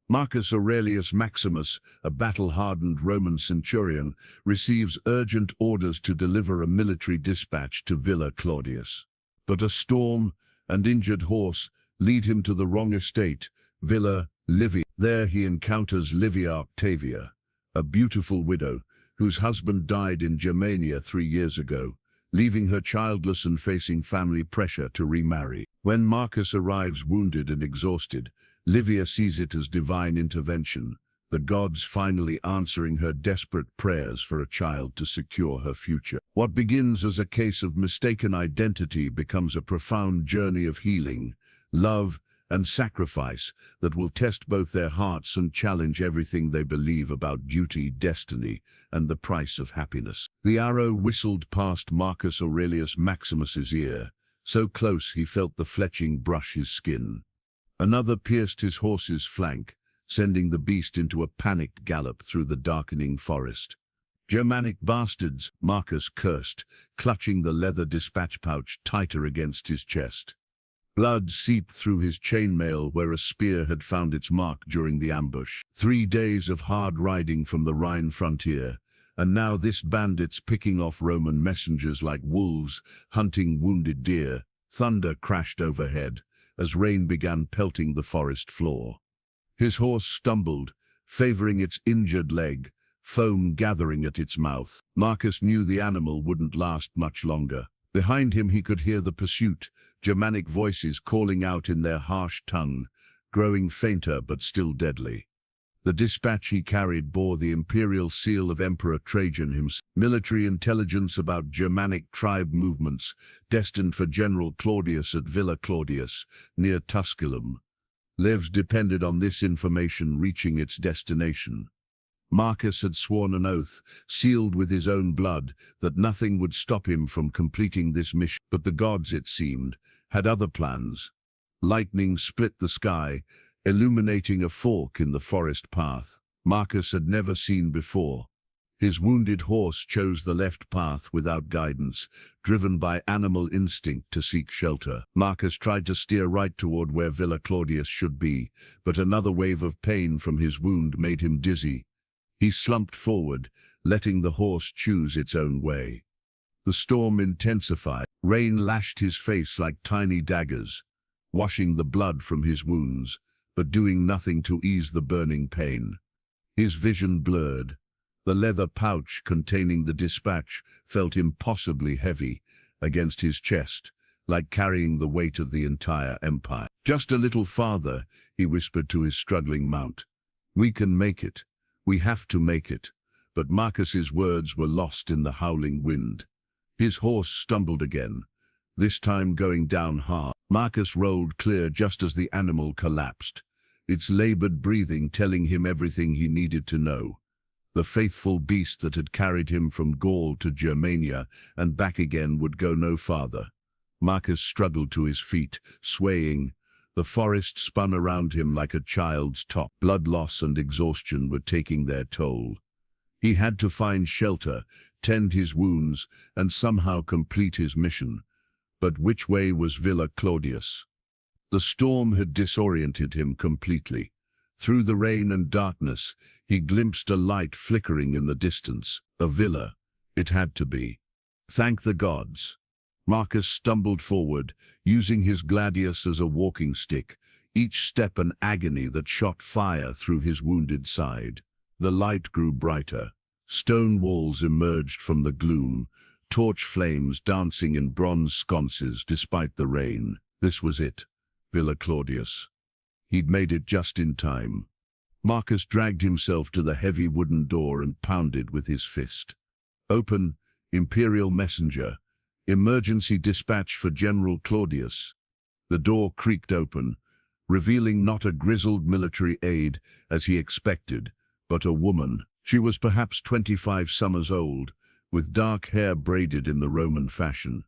Marcus Aurelius Maximus, a battle-hardened Roman centurion, receives urgent orders to deliver a military dispatch to Villa Claudius. But a storm and injured horse lead him to the wrong estate, Villa Livia. There he encounters Livia Octavia, a beautiful widow whose husband died in Germania 3 years ago, leaving her childless and facing family pressure to remarry. When Marcus arrives wounded and exhausted, Livia sees it as divine intervention, the gods finally answering her desperate prayers for a child to secure her future. What begins as a case of mistaken identity becomes a profound journey of healing, love, and sacrifice that will test both their hearts and challenge everything they believe about duty, destiny, and the price of happiness. The arrow whistled past Marcus Aurelius Maximus's ear, so close he felt the fletching brush his skin. Another pierced his horse's flank, sending the beast into a panicked gallop through the darkening forest. "Germanic bastards," Marcus cursed, clutching the leather dispatch pouch tighter against his chest. Blood seeped through his chainmail where a spear had found its mark during the ambush. 3 days of hard riding from the Rhine frontier, and now this bandits picking off Roman messengers like wolves, hunting wounded deer. Thunder crashed overhead as rain began pelting the forest floor. His horse stumbled, favoring its injured leg, foam gathering at its mouth. Marcus knew the animal wouldn't last much longer. Behind him he could hear the pursuit, Germanic voices calling out in their harsh tongue, growing fainter but still deadly. The dispatch he carried bore the imperial seal of Emperor Trajan himself. Military intelligence about Germanic tribe movements destined for General Claudius at Villa Claudius, near Tusculum. Lives depended on this information reaching its destination. Marcus had sworn an oath, sealed with his own blood, that nothing would stop him from completing this mission. But the gods, it seemed, had other plans. Lightning split the sky, illuminating a fork in the forest path Marcus had never seen before. His wounded horse chose the left path without guidance, driven by animal instinct to seek shelter. Marcus tried to steer right toward where Villa Claudius should be, but another wave of pain from his wound made him dizzy. He slumped forward, letting the horse choose its own way. The storm intensified. Rain lashed his face like tiny daggers, washing the blood from his wounds, but doing nothing to ease the burning pain. His vision blurred. The leather pouch containing the dispatch felt impossibly heavy against his chest, like carrying the weight of the entire empire. "Just a little farther," he whispered to his struggling mount. "We can make it. We have to make it." But Marcus's words were lost in the howling wind. His horse stumbled again, this time going down hard. Marcus rolled clear just as the animal collapsed, its labored breathing telling him everything he needed to know. The faithful beast that had carried him from Gaul to Germania and back again would go no farther. Marcus struggled to his feet, swaying. The forest spun around him like a child's top. Blood loss and exhaustion were taking their toll. He had to find shelter, tend his wounds, and somehow complete his mission. But which way was Villa Claudius? The storm had disoriented him completely. Through the rain and darkness, he glimpsed a light flickering in the distance. A villa, it had to be. Thank the gods. Marcus stumbled forward, using his gladius as a walking stick, each step an agony that shot fire through his wounded side. The light grew brighter. Stone walls emerged from the gloom, torch flames dancing in bronze sconces despite the rain. This was it, Villa Claudius. He'd made it just in time. Marcus dragged himself to the heavy wooden door and pounded with his fist. "Open, imperial messenger. Emergency dispatch for General Claudius." The door creaked open, revealing not a grizzled military aide, as he expected, but a woman. She was perhaps 25 summers old, with dark hair braided in the Roman fashion,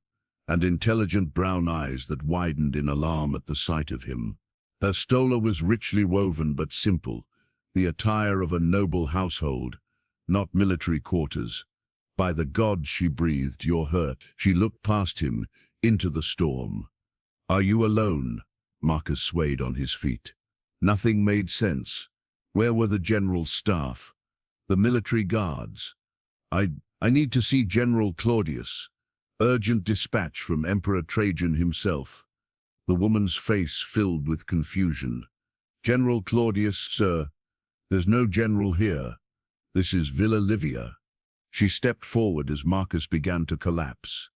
and intelligent brown eyes that widened in alarm at the sight of him. Her stola was richly woven but simple, the attire of a noble household, not military quarters. "By the gods," she breathed, "you're hurt." She looked past him, into the storm. "Are you alone?" Marcus swayed on his feet. Nothing made sense. Where were the general's staff? The military guards? I need to see General Claudius. Urgent dispatch from Emperor Trajan himself. The woman's face filled with confusion. General Claudius, sir. There's no general here. This is Villa Livia. She stepped forward as Marcus began to collapse.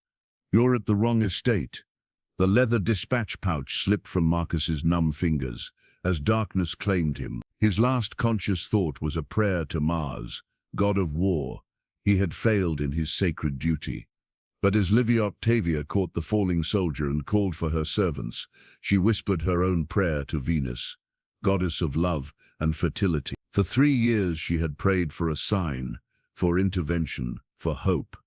You're at the wrong estate. The leather dispatch pouch slipped from Marcus's numb fingers as darkness claimed him. His last conscious thought was a prayer to Mars, god of war. He had failed in his sacred duty. But as Livia Octavia caught the falling soldier and called for her servants, she whispered her own prayer to Venus, goddess of love and fertility. For 3 years she had prayed for a sign, for intervention, for hope.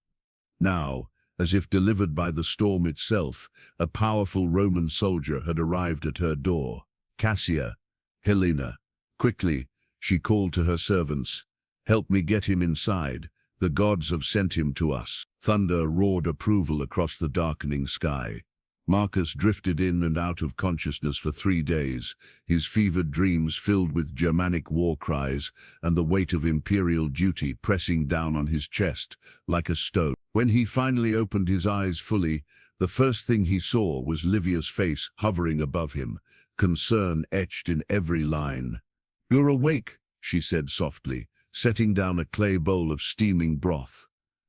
Now, as if delivered by the storm itself, a powerful Roman soldier had arrived at her door. Cassia, Helena. Quickly, she called to her servants, "Help me get him inside. The gods have sent him to us." Thunder roared approval across the darkening sky. Marcus drifted in and out of consciousness for 3 days, his fevered dreams filled with Germanic war cries and the weight of imperial duty pressing down on his chest like a stone. When he finally opened his eyes fully, the first thing he saw was Livia's face hovering above him, concern etched in every line. "You're awake," she said softly, setting down a clay bowl of steaming broth.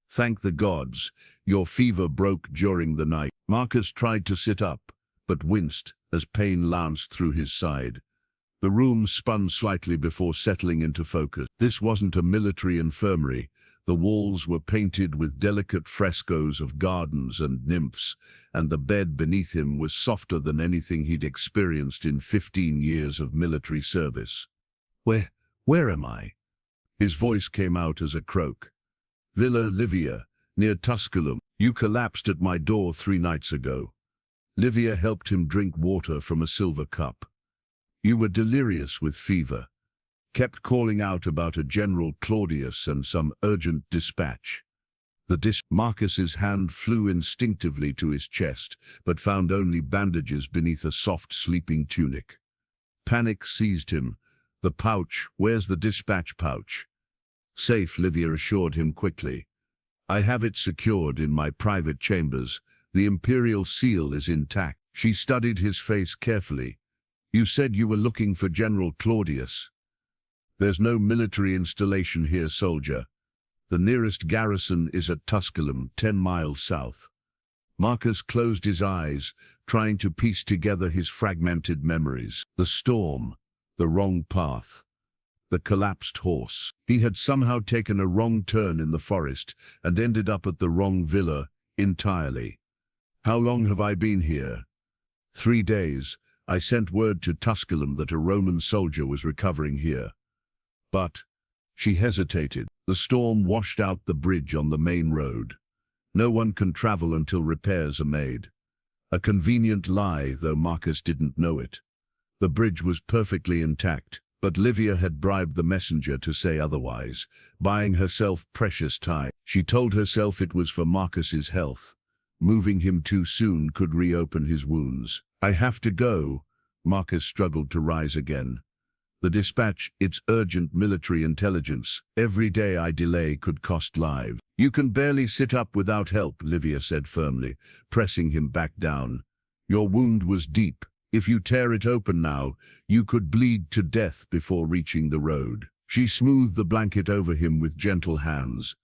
"Thank the gods, your fever broke during the night." Marcus tried to sit up, but winced as pain lanced through his side. The room spun slightly before settling into focus. This wasn't a military infirmary. The walls were painted with delicate frescoes of gardens and nymphs, and the bed beneath him was softer than anything he'd experienced in 15 years of military service. Where am I?" His voice came out as a croak. "Villa Livia, near Tusculum. You collapsed at my door 3 nights ago." Livia helped him drink water from a silver cup. "You were delirious with fever. Kept calling out about a General Claudius and some urgent dispatch." Marcus's hand flew instinctively to his chest, but found only bandages beneath a soft sleeping tunic. Panic seized him. "The pouch, where's the dispatch pouch?" "Safe," Livia assured him quickly. "I have it secured in my private chambers. The imperial seal is intact." She studied his face carefully. "You said you were looking for General Claudius." "There's no military installation here, soldier. The nearest garrison is at Tusculum, 10 miles south." Marcus closed his eyes, trying to piece together his fragmented memories. The storm, the wrong path, the collapsed horse. He had somehow taken a wrong turn in the forest and ended up at the wrong villa entirely. "How long have I been here?" 3 days. I sent word to Tusculum that a Roman soldier was recovering here. But she hesitated. The storm washed out the bridge on the main road. No one can travel until repairs are made. A convenient lie, though Marcus didn't know it. The bridge was perfectly intact, but Livia had bribed the messenger to say otherwise, buying herself precious time. She told herself it was for Marcus's health. Moving him too soon could reopen his wounds. "I have to go." Marcus struggled to rise again. "The dispatch, it's urgent military intelligence. Every day I delay could cost lives." "You can barely sit up without help," Livia said firmly, pressing him back down. "Your wound was deep. If you tear it open now, you could bleed to death before reaching the road." She smoothed the blanket over him with gentle hands.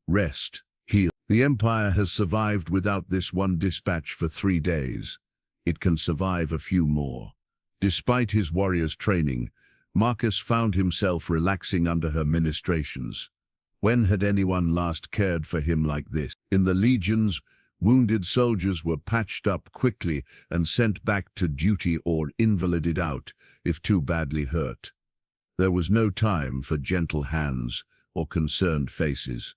"Rest, heal. The Empire has survived without this one dispatch for 3 days. It can survive a few more." Despite his warrior's training, Marcus found himself relaxing under her ministrations. When had anyone last cared for him like this? In the legions, wounded soldiers were patched up quickly and sent back to duty or invalided out if too badly hurt. There was no time for gentle hands or concerned faces.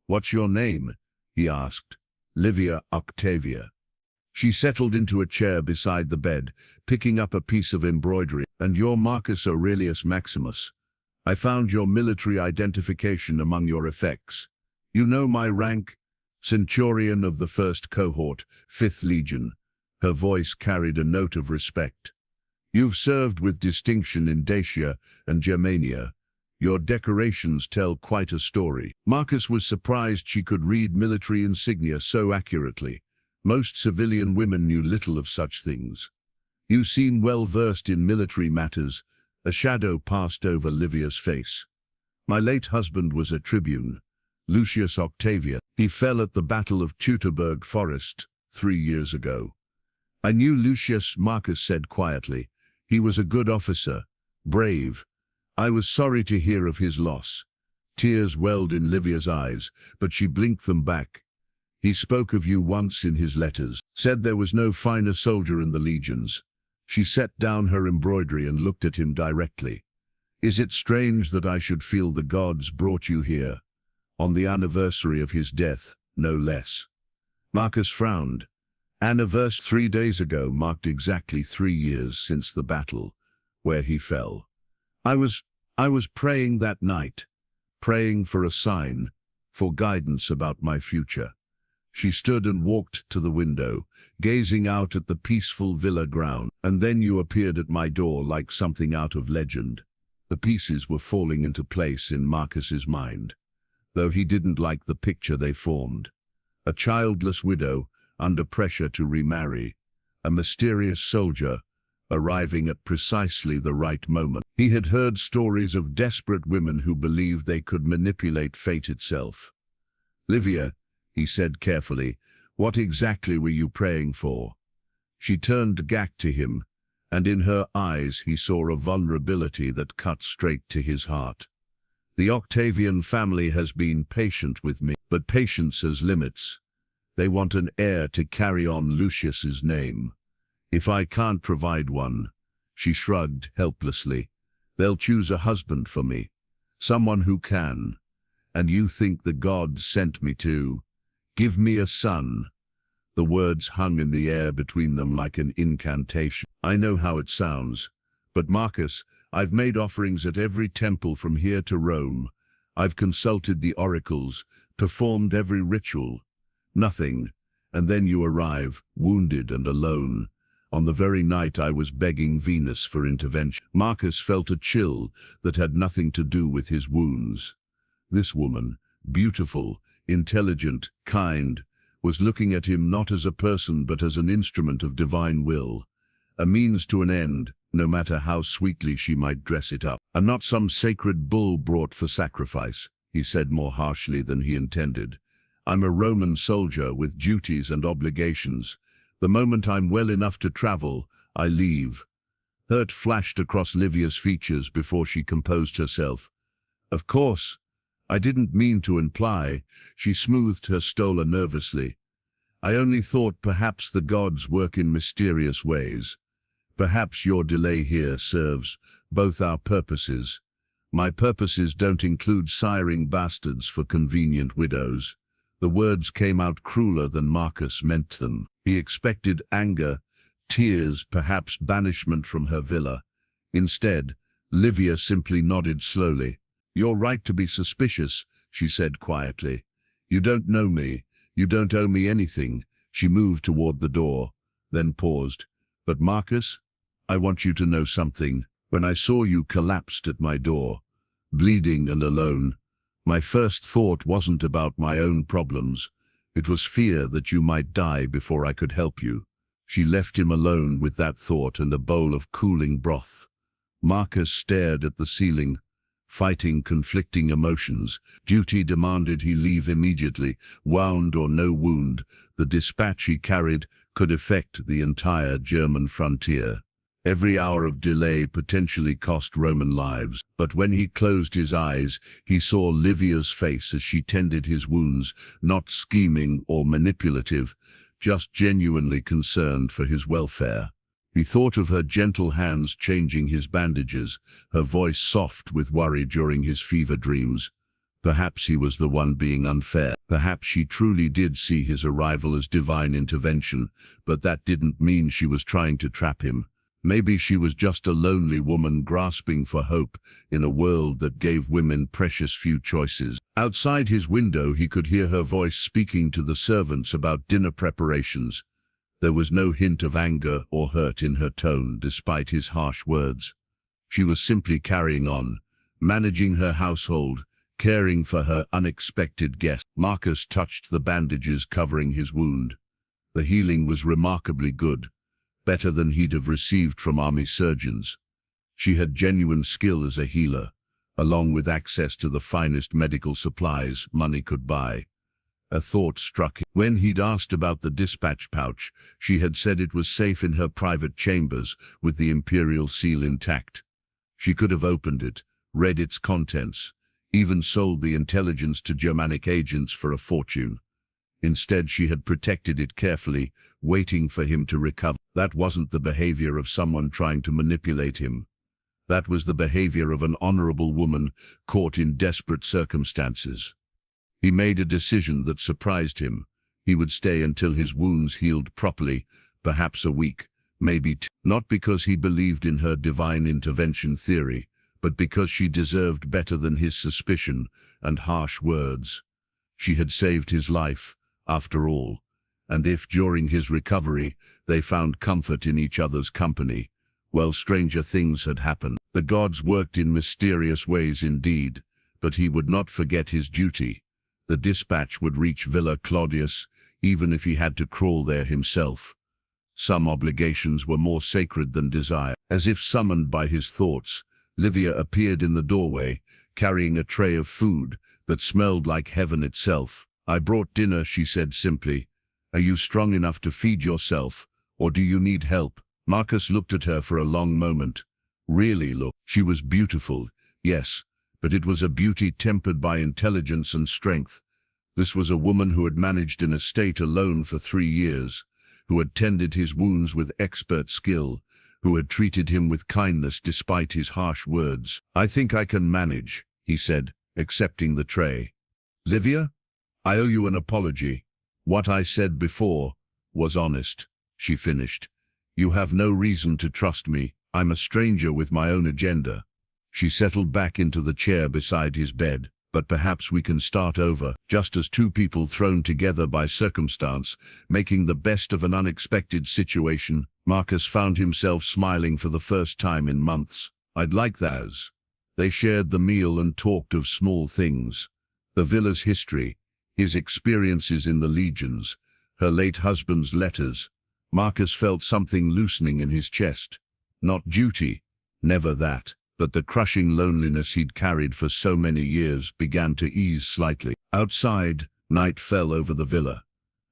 "What's your name?" he asked. "Livia Octavia." She settled into a chair beside the bed, picking up a piece of embroidery. "And you're Marcus Aurelius Maximus. I found your military identification among your effects. You know my rank? Centurion of the 1st Cohort, 5th Legion." Her voice carried a note of respect. You've served with distinction in Dacia and Germania. Your decorations tell quite a story. Marcus was surprised she could read military insignia so accurately. Most civilian women knew little of such things. You seem well versed in military matters. A shadow passed over Livia's face. My late husband was a tribune, Lucius Octavian. He fell at the Battle of Teutoburg Forest 3 years ago. I knew Lucius, Marcus said quietly. He was a good officer, brave. I was sorry to hear of his loss. Tears welled in Livia's eyes, but she blinked them back. He spoke of you once in his letters, said there was no finer soldier in the legions. She set down her embroidery and looked at him directly. Is it strange that I should feel the gods brought you here? On the anniversary of his death, no less. Marcus frowned. Anniversary 3 days ago marked exactly 3 years since the battle, where he fell. I was praying that night, praying for a sign, for guidance about my future. She stood and walked to the window, gazing out at the peaceful villa ground, and then you appeared at my door like something out of legend. The pieces were falling into place in Marcus's mind, though he didn't like the picture they formed. A childless widow, under pressure to remarry, a mysterious soldier, arriving at precisely the right moment. He had heard stories of desperate women who believed they could manipulate fate itself. Livia, he said carefully, what exactly were you praying for? She turned back to him, and in her eyes he saw a vulnerability that cut straight to his heart. The Octavian family has been patient with me, but patience has limits. They want an heir to carry on Lucius's name. If I can't provide one, she shrugged helplessly, they'll choose a husband for me, someone who can. And you think the gods sent me to give me a son? The words hung in the air between them like an incantation. I know how it sounds, but Marcus, I've made offerings at every temple from here to Rome. I've consulted the oracles, performed every ritual. Nothing. And then you arrive, wounded and alone, on the very night I was begging Venus for intervention. Marcus felt a chill that had nothing to do with his wounds. This woman, beautiful, intelligent, kind, was looking at him not as a person but as an instrument of divine will, a means to an end, no matter how sweetly she might dress it up. And not some sacred bull brought for sacrifice, he said more harshly than he intended. I'm a Roman soldier with duties and obligations. The moment I'm well enough to travel, I leave. Hurt flashed across Livia's features before she composed herself. Of course, I didn't mean to imply, she smoothed her stola nervously. I only thought perhaps the gods work in mysterious ways. Perhaps your delay here serves both our purposes. My purposes don't include siring bastards for convenient widows. The words came out crueler than Marcus meant them. He expected anger, tears, perhaps banishment from her villa. Instead, Livia simply nodded slowly. You're right to be suspicious, she said quietly. You don't know me. You don't owe me anything. She moved toward the door, then paused. But Marcus, I want you to know something. When I saw you collapsed at my door, bleeding and alone, my first thought wasn't about my own problems. It was fear that you might die before I could help you. She left him alone with that thought and a bowl of cooling broth. Marcus stared at the ceiling, fighting conflicting emotions. Duty demanded he leave immediately, wound or no wound. The dispatch he carried could affect the entire German frontier. Every hour of delay potentially cost Roman lives, but when he closed his eyes, he saw Livia's face as she tended his wounds, not scheming or manipulative, just genuinely concerned for his welfare. He thought of her gentle hands changing his bandages, her voice soft with worry during his fever dreams. Perhaps he was the one being unfair. Perhaps she truly did see his arrival as divine intervention, but that didn't mean she was trying to trap him. Maybe she was just a lonely woman grasping for hope in a world that gave women precious few choices. Outside his window he could hear her voice speaking to the servants about dinner preparations. There was no hint of anger or hurt in her tone despite his harsh words. She was simply carrying on, managing her household, caring for her unexpected guest. Marcus touched the bandages covering his wound. The healing was remarkably good, better than he'd have received from army surgeons. She had genuine skill as a healer, along with access to the finest medical supplies money could buy. A thought struck him. When he'd asked about the dispatch pouch, she had said it was safe in her private chambers with the imperial seal intact. She could have opened it, read its contents, even sold the intelligence to Germanic agents for a fortune. Instead, she had protected it carefully, waiting for him to recover. That wasn't the behavior of someone trying to manipulate him. That was the behavior of an honorable woman caught in desperate circumstances. He made a decision that surprised him. He would stay until his wounds healed properly, perhaps a week, maybe two. Not because he believed in her divine intervention theory, but because she deserved better than his suspicion and harsh words. She had saved his life, after all, and if during his recovery they found comfort in each other's company, well, stranger things had happened. The gods worked in mysterious ways indeed, but he would not forget his duty. The dispatch would reach Villa Claudius, even if he had to crawl there himself. Some obligations were more sacred than desire. As if summoned by his thoughts, Livia appeared in the doorway, carrying a tray of food that smelled like heaven itself. "I brought dinner," she said simply. "Are you strong enough to feed yourself, or do you need help?" Marcus looked at her for a long moment. Really look. She was beautiful, yes, but it was a beauty tempered by intelligence and strength. This was a woman who had managed an estate alone for 3 years, who had tended his wounds with expert skill, who had treated him with kindness despite his harsh words. "I think I can manage," he said, accepting the tray. "Livia, I owe you an apology. What I said before was honest," she finished. "You have no reason to trust me. I'm a stranger with my own agenda." She settled back into the chair beside his bed. "But perhaps we can start over, just as two people thrown together by circumstance, making the best of an unexpected situation." Marcus found himself smiling for the first time in months. "I'd like that." They shared the meal and talked of small things. The villa's history, his experiences in the legions, her late husband's letters. Marcus felt something loosening in his chest. Not duty, never that, but the crushing loneliness he'd carried for so many years began to ease slightly. Outside, night fell over the villa,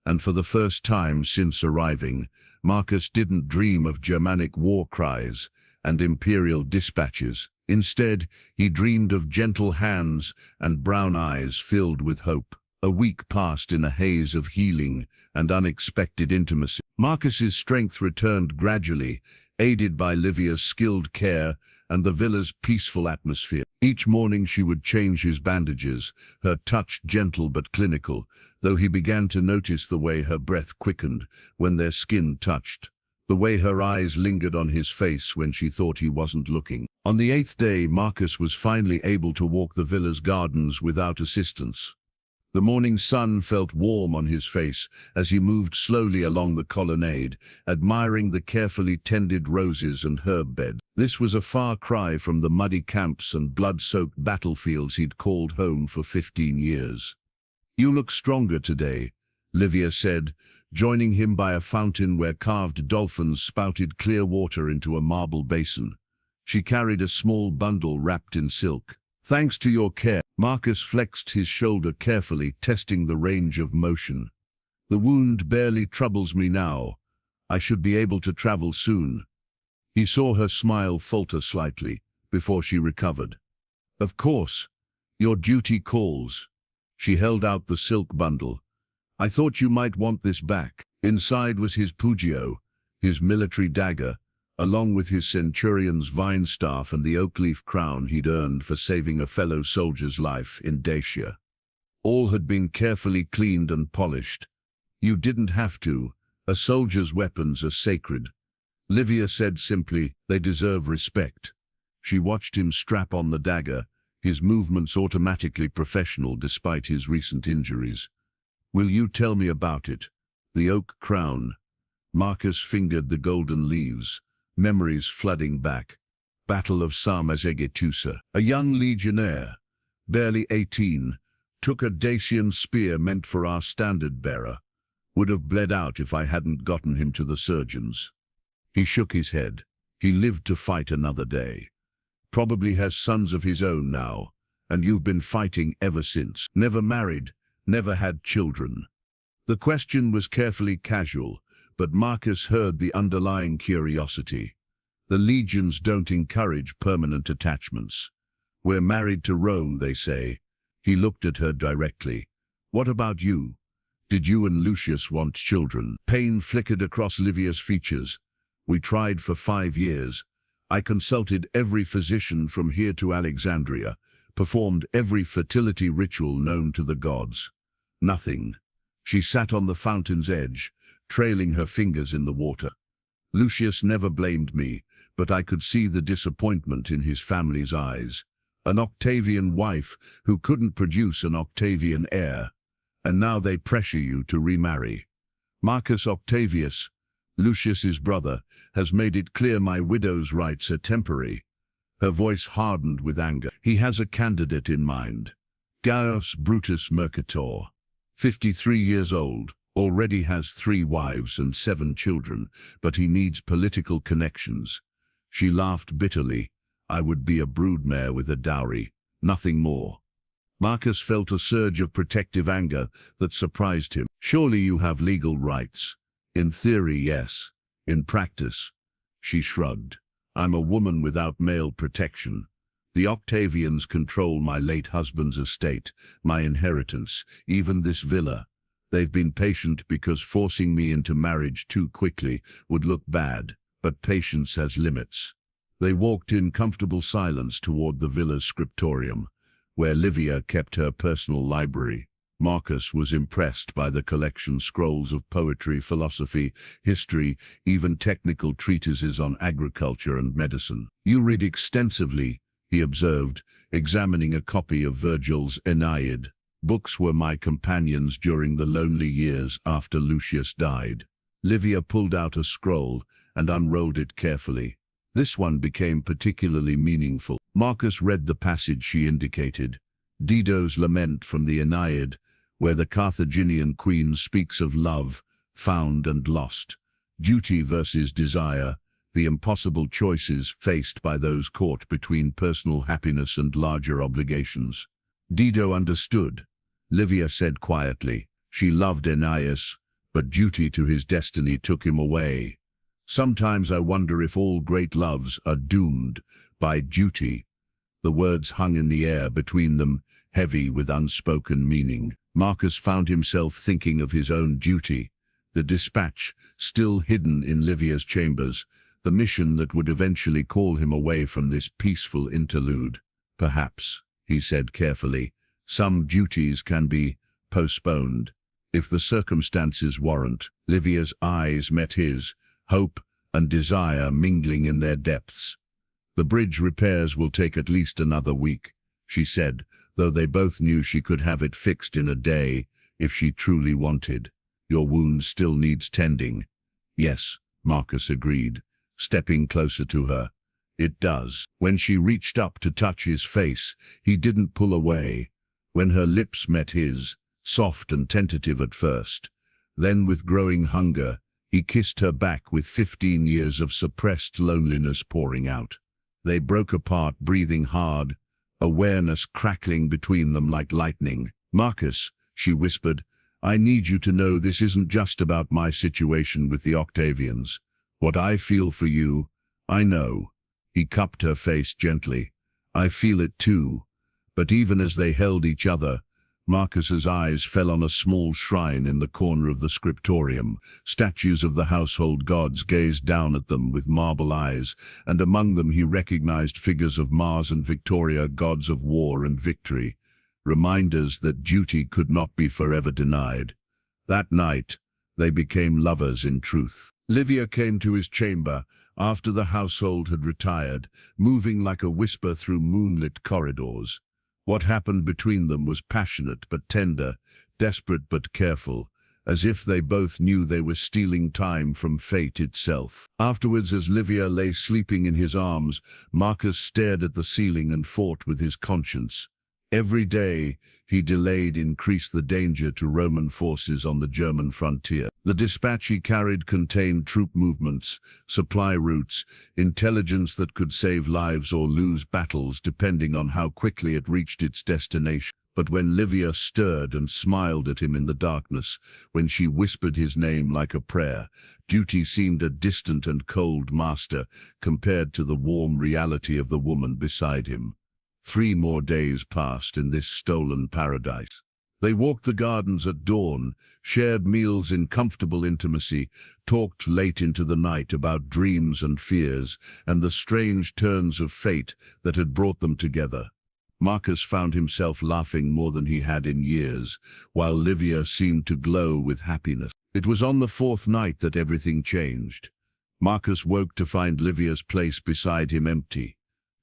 and for the first time since arriving, Marcus didn't dream of Germanic war cries and imperial dispatches. Instead, he dreamed of gentle hands and brown eyes filled with hope. A week passed in a haze of healing and unexpected intimacy. Marcus's strength returned gradually, aided by Livia's skilled care and the villa's peaceful atmosphere. Each morning she would change his bandages, her touch gentle but clinical, though he began to notice the way her breath quickened when their skin touched, the way her eyes lingered on his face when she thought he wasn't looking. On the 8th day, Marcus was finally able to walk the villa's gardens without assistance. The morning sun felt warm on his face as he moved slowly along the colonnade, admiring the carefully tended roses and herb bed. This was a far cry from the muddy camps and blood-soaked battlefields he'd called home for 15 years. "You look stronger today," Livia said, joining him by a fountain where carved dolphins spouted clear water into a marble basin. She carried a small bundle wrapped in silk. "Thanks to your care." Marcus flexed his shoulder carefully, testing the range of motion. "The wound barely troubles me now. I should be able to travel soon." He saw her smile falter slightly before she recovered. "Of course. Your duty calls." She held out the silk bundle. "I thought you might want this back." Inside was his pugio, his military dagger, along with his centurion's vine staff and the oak leaf crown he'd earned for saving a fellow soldier's life in Dacia. All had been carefully cleaned and polished. "You didn't have to. A soldier's weapons are sacred." Livia said simply, "They deserve respect." She watched him strap on the dagger, his movements automatically professional despite his recent injuries. "Will you tell me about it? The oak crown." Marcus fingered the golden leaves, memories flooding back. Battle of Sarmazegetusa. A young legionnaire, barely 18, took a Dacian spear meant for our standard-bearer. Would have bled out if I hadn't gotten him to the surgeons. He shook his head. He lived to fight another day. Probably has sons of his own now, and you've been fighting ever since. Never married, never had children. The question was carefully casual, but Marcus heard the underlying curiosity. The legions don't encourage permanent attachments. We're married to Rome, they say. He looked at her directly. What about you? Did you and Lucius want children? Pain flickered across Livia's features. We tried for 5 years. I consulted every physician from here to Alexandria, performed every fertility ritual known to the gods. Nothing. She sat on the fountain's edge, trailing her fingers in the water. Lucius never blamed me, but I could see the disappointment in his family's eyes. An Octavian wife who couldn't produce an Octavian heir, and now they pressure you to remarry. Marcus Octavius, Lucius's brother, has made it clear my widow's rights are temporary. Her voice hardened with anger. He has a candidate in mind. Gaius Brutus Mercator, 53 years old, already has 3 wives and 7 children, but he needs political connections. She laughed bitterly. I would be a broodmare with a dowry, nothing more. Marcus felt a surge of protective anger that surprised him. Surely you have legal rights. In theory, yes. In practice, she shrugged. I'm a woman without male protection. The Octavians control my late husband's estate, my inheritance, even this villa. They've been patient because forcing me into marriage too quickly would look bad, but patience has limits. They walked in comfortable silence toward the villa's scriptorium, where Livia kept her personal library. Marcus was impressed by the collection scrolls of poetry, philosophy, history, even technical treatises on agriculture and medicine. You read extensively, he observed, examining a copy of Virgil's Aeneid. Books were my companions during the lonely years after Lucius died. Livia pulled out a scroll and unrolled it carefully. This one became particularly meaningful. Marcus read the passage she indicated, Dido's lament from the Aeneid, where the Carthaginian queen speaks of love, found and lost, duty versus desire, the impossible choices faced by those caught between personal happiness and larger obligations. Dido understood. Livia said quietly, she loved Aeneas, but duty to his destiny took him away. Sometimes I wonder if all great loves are doomed by duty. The words hung in the air between them, heavy with unspoken meaning. Marcus found himself thinking of his own duty, the dispatch still hidden in Livia's chambers, the mission that would eventually call him away from this peaceful interlude. Perhaps, he said carefully, some duties can be postponed, if the circumstances warrant. Livia's eyes met his, hope and desire mingling in their depths. The bridge repairs will take at least another week, she said, though they both knew she could have it fixed in a day if she truly wanted. Your wound still needs tending. Yes, Marcus agreed, stepping closer to her. It does. When she reached up to touch his face, he didn't pull away. When her lips met his, soft and tentative at first, then with growing hunger, he kissed her back with 15 years of suppressed loneliness pouring out. They broke apart, breathing hard, awareness crackling between them like lightning. Marcus, she whispered, I need you to know this isn't just about my situation with the Octavians. What I feel for you, I know. He cupped her face gently. I feel it too. But even as they held each other, Marcus's eyes fell on a small shrine in the corner of the scriptorium. Statues of the household gods gazed down at them with marble eyes, and among them he recognized figures of Mars and Victoria, gods of war and victory, reminders that duty could not be forever denied. That night, they became lovers in truth. Livia came to his chamber after the household had retired, moving like a whisper through moonlit corridors. What happened between them was passionate but tender, desperate but careful, as if they both knew they were stealing time from fate itself. Afterwards, as Livia lay sleeping in his arms, Marcus stared at the ceiling and fought with his conscience. Every day he delayed increased the danger to Roman forces on the German frontier. The dispatch he carried contained troop movements, supply routes, intelligence that could save lives or lose battles depending on how quickly it reached its destination. But when Livia stirred and smiled at him in the darkness, when she whispered his name like a prayer, duty seemed a distant and cold master compared to the warm reality of the woman beside him. 3 more days passed in this stolen paradise. They walked the gardens at dawn, shared meals in comfortable intimacy, talked late into the night about dreams and fears, and the strange turns of fate that had brought them together. Marcus found himself laughing more than he had in years, while Livia seemed to glow with happiness. It was on the 4th night that everything changed. Marcus woke to find Livia's place beside him empty.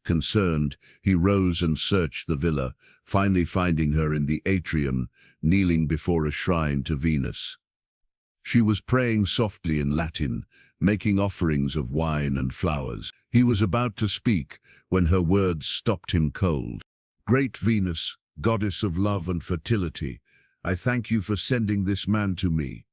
Concerned, he rose and searched the villa, finally finding her in the atrium, kneeling before a shrine to Venus. She was praying softly in Latin, making offerings of wine and flowers. He was about to speak when her words stopped him cold. "Great Venus, goddess of love and fertility, I thank you for sending this man to me.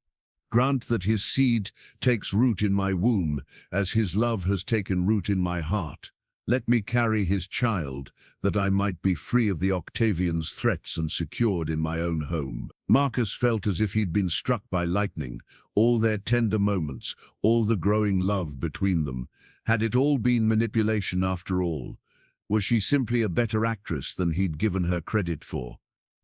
Grant that his seed takes root in my womb, as his love has taken root in my heart. Let me carry his child, that I might be free of the Octavians' threats and secured in my own home." Marcus felt as if he'd been struck by lightning. All their tender moments, all the growing love between them. Had it all been manipulation after all? Was she simply a better actress than he'd given her credit for?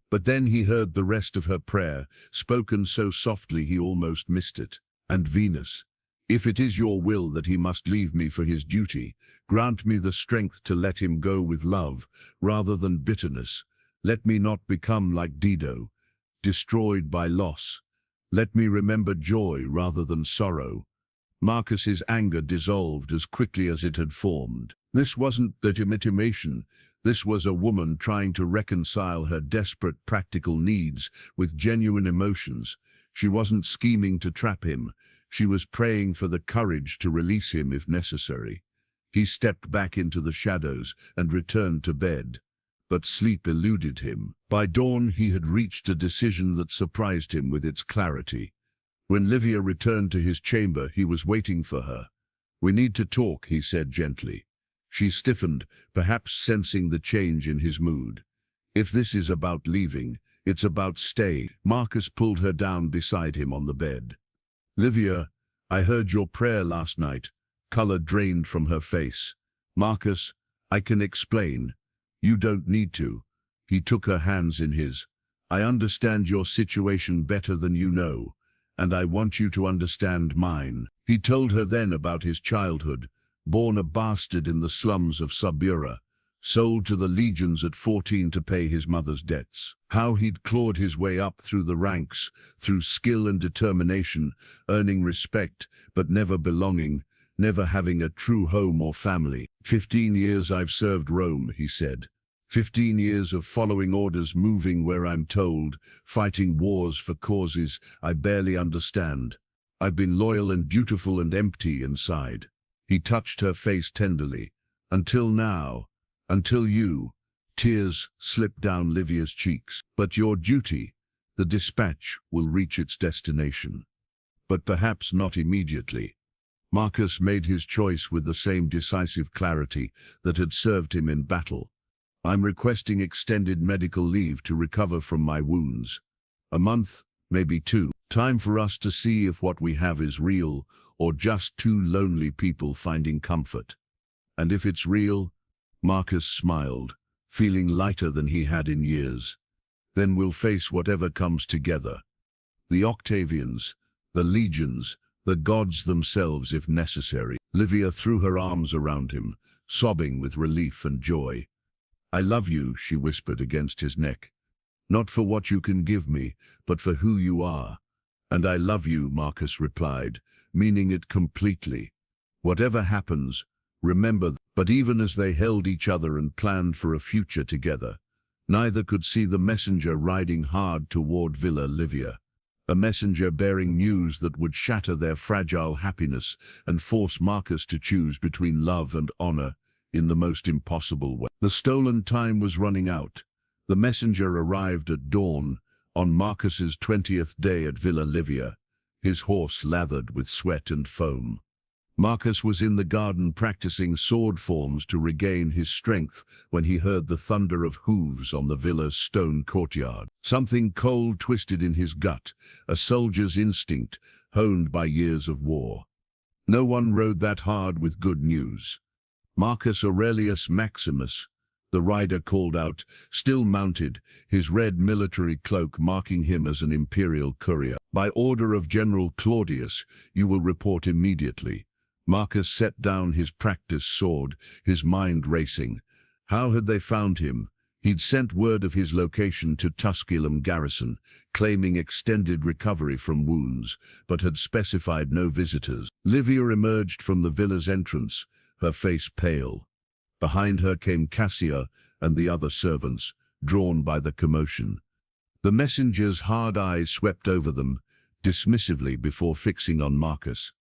But then he heard the rest of her prayer, spoken so softly he almost missed it. "And Venus, if it is your will that he must leave me for his duty, grant me the strength to let him go with love, rather than bitterness. Let me not become like Dido, destroyed by loss. Let me remember joy rather than sorrow." Marcus's anger dissolved as quickly as it had formed. This wasn't legitimation. This was a woman trying to reconcile her desperate practical needs with genuine emotions. She wasn't scheming to trap him. She was praying for the courage to release him if necessary. He stepped back into the shadows and returned to bed. But sleep eluded him. By dawn, he had reached a decision that surprised him with its clarity. When Livia returned to his chamber, he was waiting for her. "We need to talk," he said gently. She stiffened, perhaps sensing the change in his mood. "If this is about leaving, it's about staying." Marcus pulled her down beside him on the bed. "Livia, I heard your prayer last night." Color drained from her face. "Marcus, I can explain. You don't need to." He took her hands in his. "I understand your situation better than you know, and I want you to understand mine." He told her then about his childhood, born a bastard in the slums of Subura, sold to the legions at 14 to pay his mother's debts. How he'd clawed his way up through the ranks, through skill and determination, earning respect, but never belonging, never having a true home or family. 15 years I've served Rome," he said. 15 years of following orders, moving where I'm told, fighting wars for causes I barely understand. I've been loyal and dutiful and empty inside." He touched her face tenderly. "Until now, until you." Tears slipped down Livia's cheeks. "But your duty, the dispatch, will reach its destination. But perhaps not immediately." Marcus made his choice with the same decisive clarity that had served him in battle. "I'm requesting extended medical leave to recover from my wounds. A month, maybe 2. Time for us to see if what we have is real, or just 2 lonely people finding comfort. And if it's real," Marcus smiled, feeling lighter than he had in years, "then we'll face whatever comes together. The Octavians, the legions, the gods themselves if necessary." Livia threw her arms around him, sobbing with relief and joy. "I love you," she whispered against his neck. "Not for what you can give me, but for who you are." "And I love you," Marcus replied, meaning it completely. "Whatever happens, remember that." But even as they held each other and planned for a future together, neither could see the messenger riding hard toward Villa Livia. a messenger bearing news that would shatter their fragile happiness and force Marcus to choose between love and honor in the most impossible way. The stolen time was running out. The messenger arrived at dawn on Marcus's 20th day at Villa Livia, his horse lathered with sweat and foam. Marcus was in the garden practicing sword forms to regain his strength when he heard the thunder of hooves on the villa's stone courtyard. Something cold twisted in his gut, a soldier's instinct honed by years of war. No one rode that hard with good news. Marcus Aurelius Maximus, the rider called out, still mounted, his red military cloak marking him as an imperial courier. By order of General Claudius, you will report immediately. Marcus set down his practiced sword, his mind racing. How had they found him? He'd sent word of his location to Tusculum garrison, claiming extended recovery from wounds, but had specified no visitors. Livia emerged from the villa's entrance, her face pale. Behind her came Cassia and the other servants, drawn by the commotion. The messenger's hard eyes swept over them, dismissively before fixing on Marcus.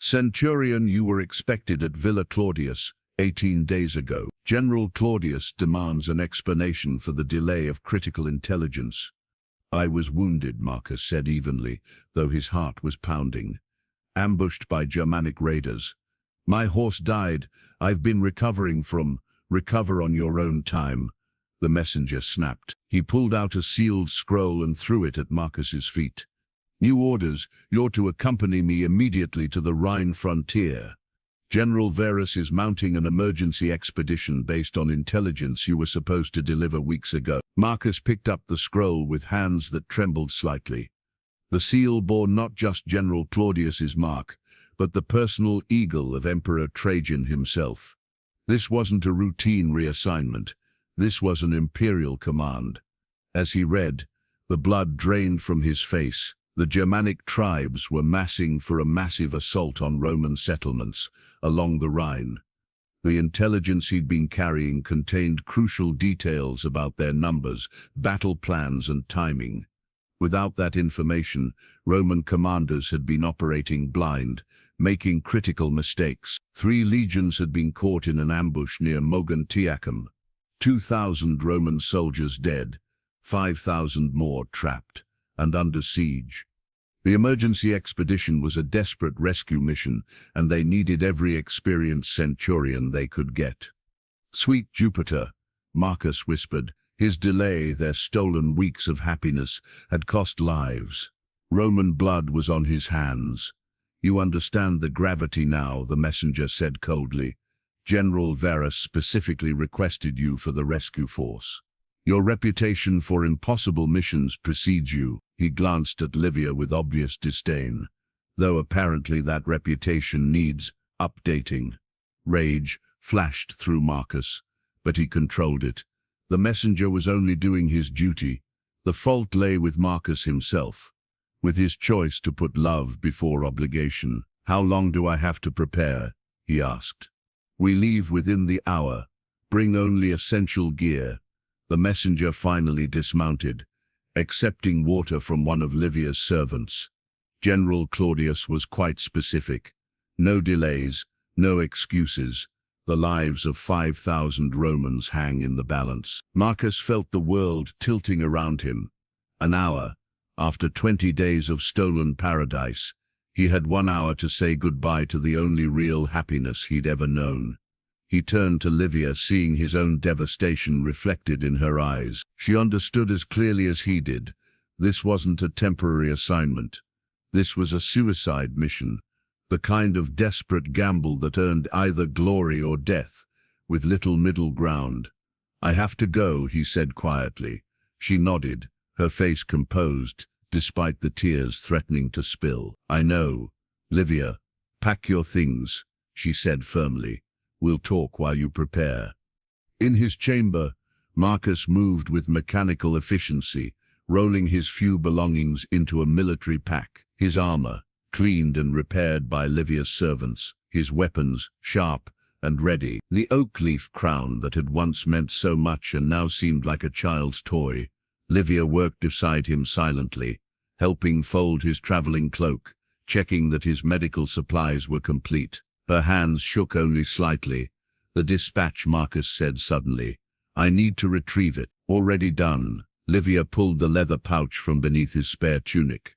Centurion, you were expected at Villa Claudius 18 days ago. General Claudius demands an explanation for the delay of critical intelligence. I was wounded, Marcus said evenly, though his heart was pounding. Ambushed by Germanic raiders. My horse died. I've been recovering from. Recover on your own time. The messenger snapped. He pulled out a sealed scroll and threw it at Marcus's feet. New orders. You're to accompany me immediately to the Rhine frontier. General Verus is mounting an emergency expedition based on intelligence you were supposed to deliver weeks ago. Marcus picked up the scroll with hands that trembled slightly. The seal bore not just General Claudius's mark, but the personal eagle of Emperor Trajan himself. This wasn't a routine reassignment. This was an imperial command. As he read, the blood drained from his face. The Germanic tribes were massing for a massive assault on Roman settlements along the Rhine. The intelligence he'd been carrying contained crucial details about their numbers, battle plans, and timing. Without that information, Roman commanders had been operating blind, making critical mistakes. 3 legions had been caught in an ambush near Mogontiacum. 2,000 Roman soldiers dead, 5,000 more trapped and under siege. The emergency expedition was a desperate rescue mission, and they needed every experienced centurion they could get. Sweet Jupiter, Marcus whispered. His delay, their stolen weeks of happiness, had cost lives. Roman blood was on his hands. You understand the gravity now, the messenger said coldly. General Verus specifically requested you for the rescue force. Your reputation for impossible missions precedes you. He glanced at Livia with obvious disdain, though apparently that reputation needs updating. Rage flashed through Marcus, but he controlled it. The messenger was only doing his duty. The fault lay with Marcus himself, with his choice to put love before obligation. How long do I have to prepare? He asked. We leave within the hour. Bring only essential gear. The messenger finally dismounted, accepting water from one of Livia's servants. General Claudius was quite specific. No delays, no excuses. The lives of 5,000 Romans hang in the balance. Marcus felt the world tilting around him. An hour. After 20 days of stolen paradise, he had 1 hour to say goodbye to the only real happiness he'd ever known. He turned to Livia, seeing his own devastation reflected in her eyes. She understood as clearly as he did. This wasn't a temporary assignment. This was a suicide mission, the kind of desperate gamble that earned either glory or death, with little middle ground. I have to go, he said quietly. She nodded, her face composed, despite the tears threatening to spill. I know. Livia, pack your things, she said firmly. We'll talk while you prepare. In his chamber, Marcus moved with mechanical efficiency, rolling his few belongings into a military pack. His armor, cleaned and repaired by Livia's servants, his weapons, sharp and ready. The oak leaf crown that had once meant so much and now seemed like a child's toy. Livia worked beside him silently, helping fold his traveling cloak, checking that his medical supplies were complete. Her hands shook only slightly. "The dispatch," Marcus said suddenly. "I need to retrieve it." "Already done." Livia pulled the leather pouch from beneath his spare tunic.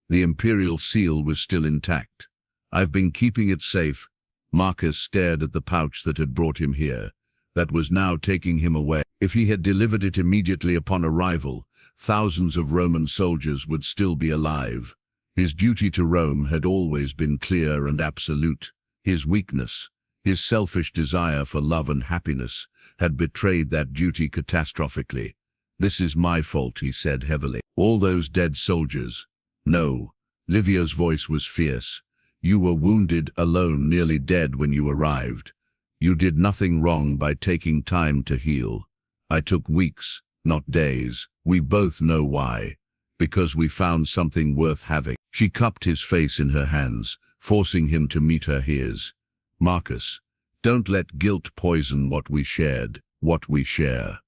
The imperial seal was still intact. "I've been keeping it safe." Marcus stared at the pouch that had brought him here, that was now taking him away. If he had delivered it immediately upon arrival, thousands of Roman soldiers would still be alive. His duty to Rome had always been clear and absolute. His weakness, his selfish desire for love and happiness, had betrayed that duty catastrophically. "This is my fault," he said heavily. "All those dead soldiers." "No." Livia's voice was fierce. "You were wounded, alone, nearly dead when you arrived. You did nothing wrong by taking time to heal. I took weeks, not days. We both know why. Because we found something worth having." She cupped his face in her hands, forcing him to meet her ears. "Marcus, don't let guilt poison what we shared, what we share."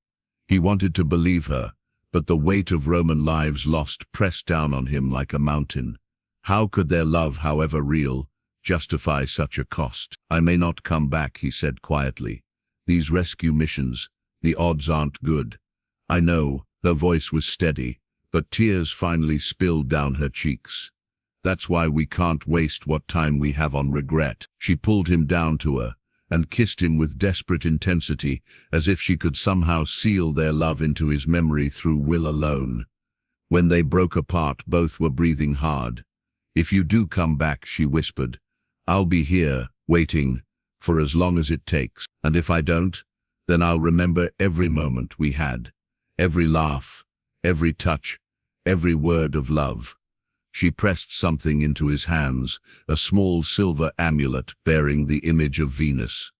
He wanted to believe her, but the weight of Roman lives lost pressed down on him like a mountain. How could their love, however real, justify such a cost? "I may not come back," he said quietly. "These rescue missions, the odds aren't good." "I know." Her voice was steady, but tears finally spilled down her cheeks. "That's why we can't waste what time we have on regret." She pulled him down to her and kissed him with desperate intensity, as if she could somehow seal their love into his memory through will alone. When they broke apart, both were breathing hard. "If you do come back," she whispered, "I'll be here, waiting, for as long as it takes. And if I don't, then I'll remember every moment we had, every laugh, every touch, every word of love." She pressed something into his hands, a small silver amulet bearing the image of Venus.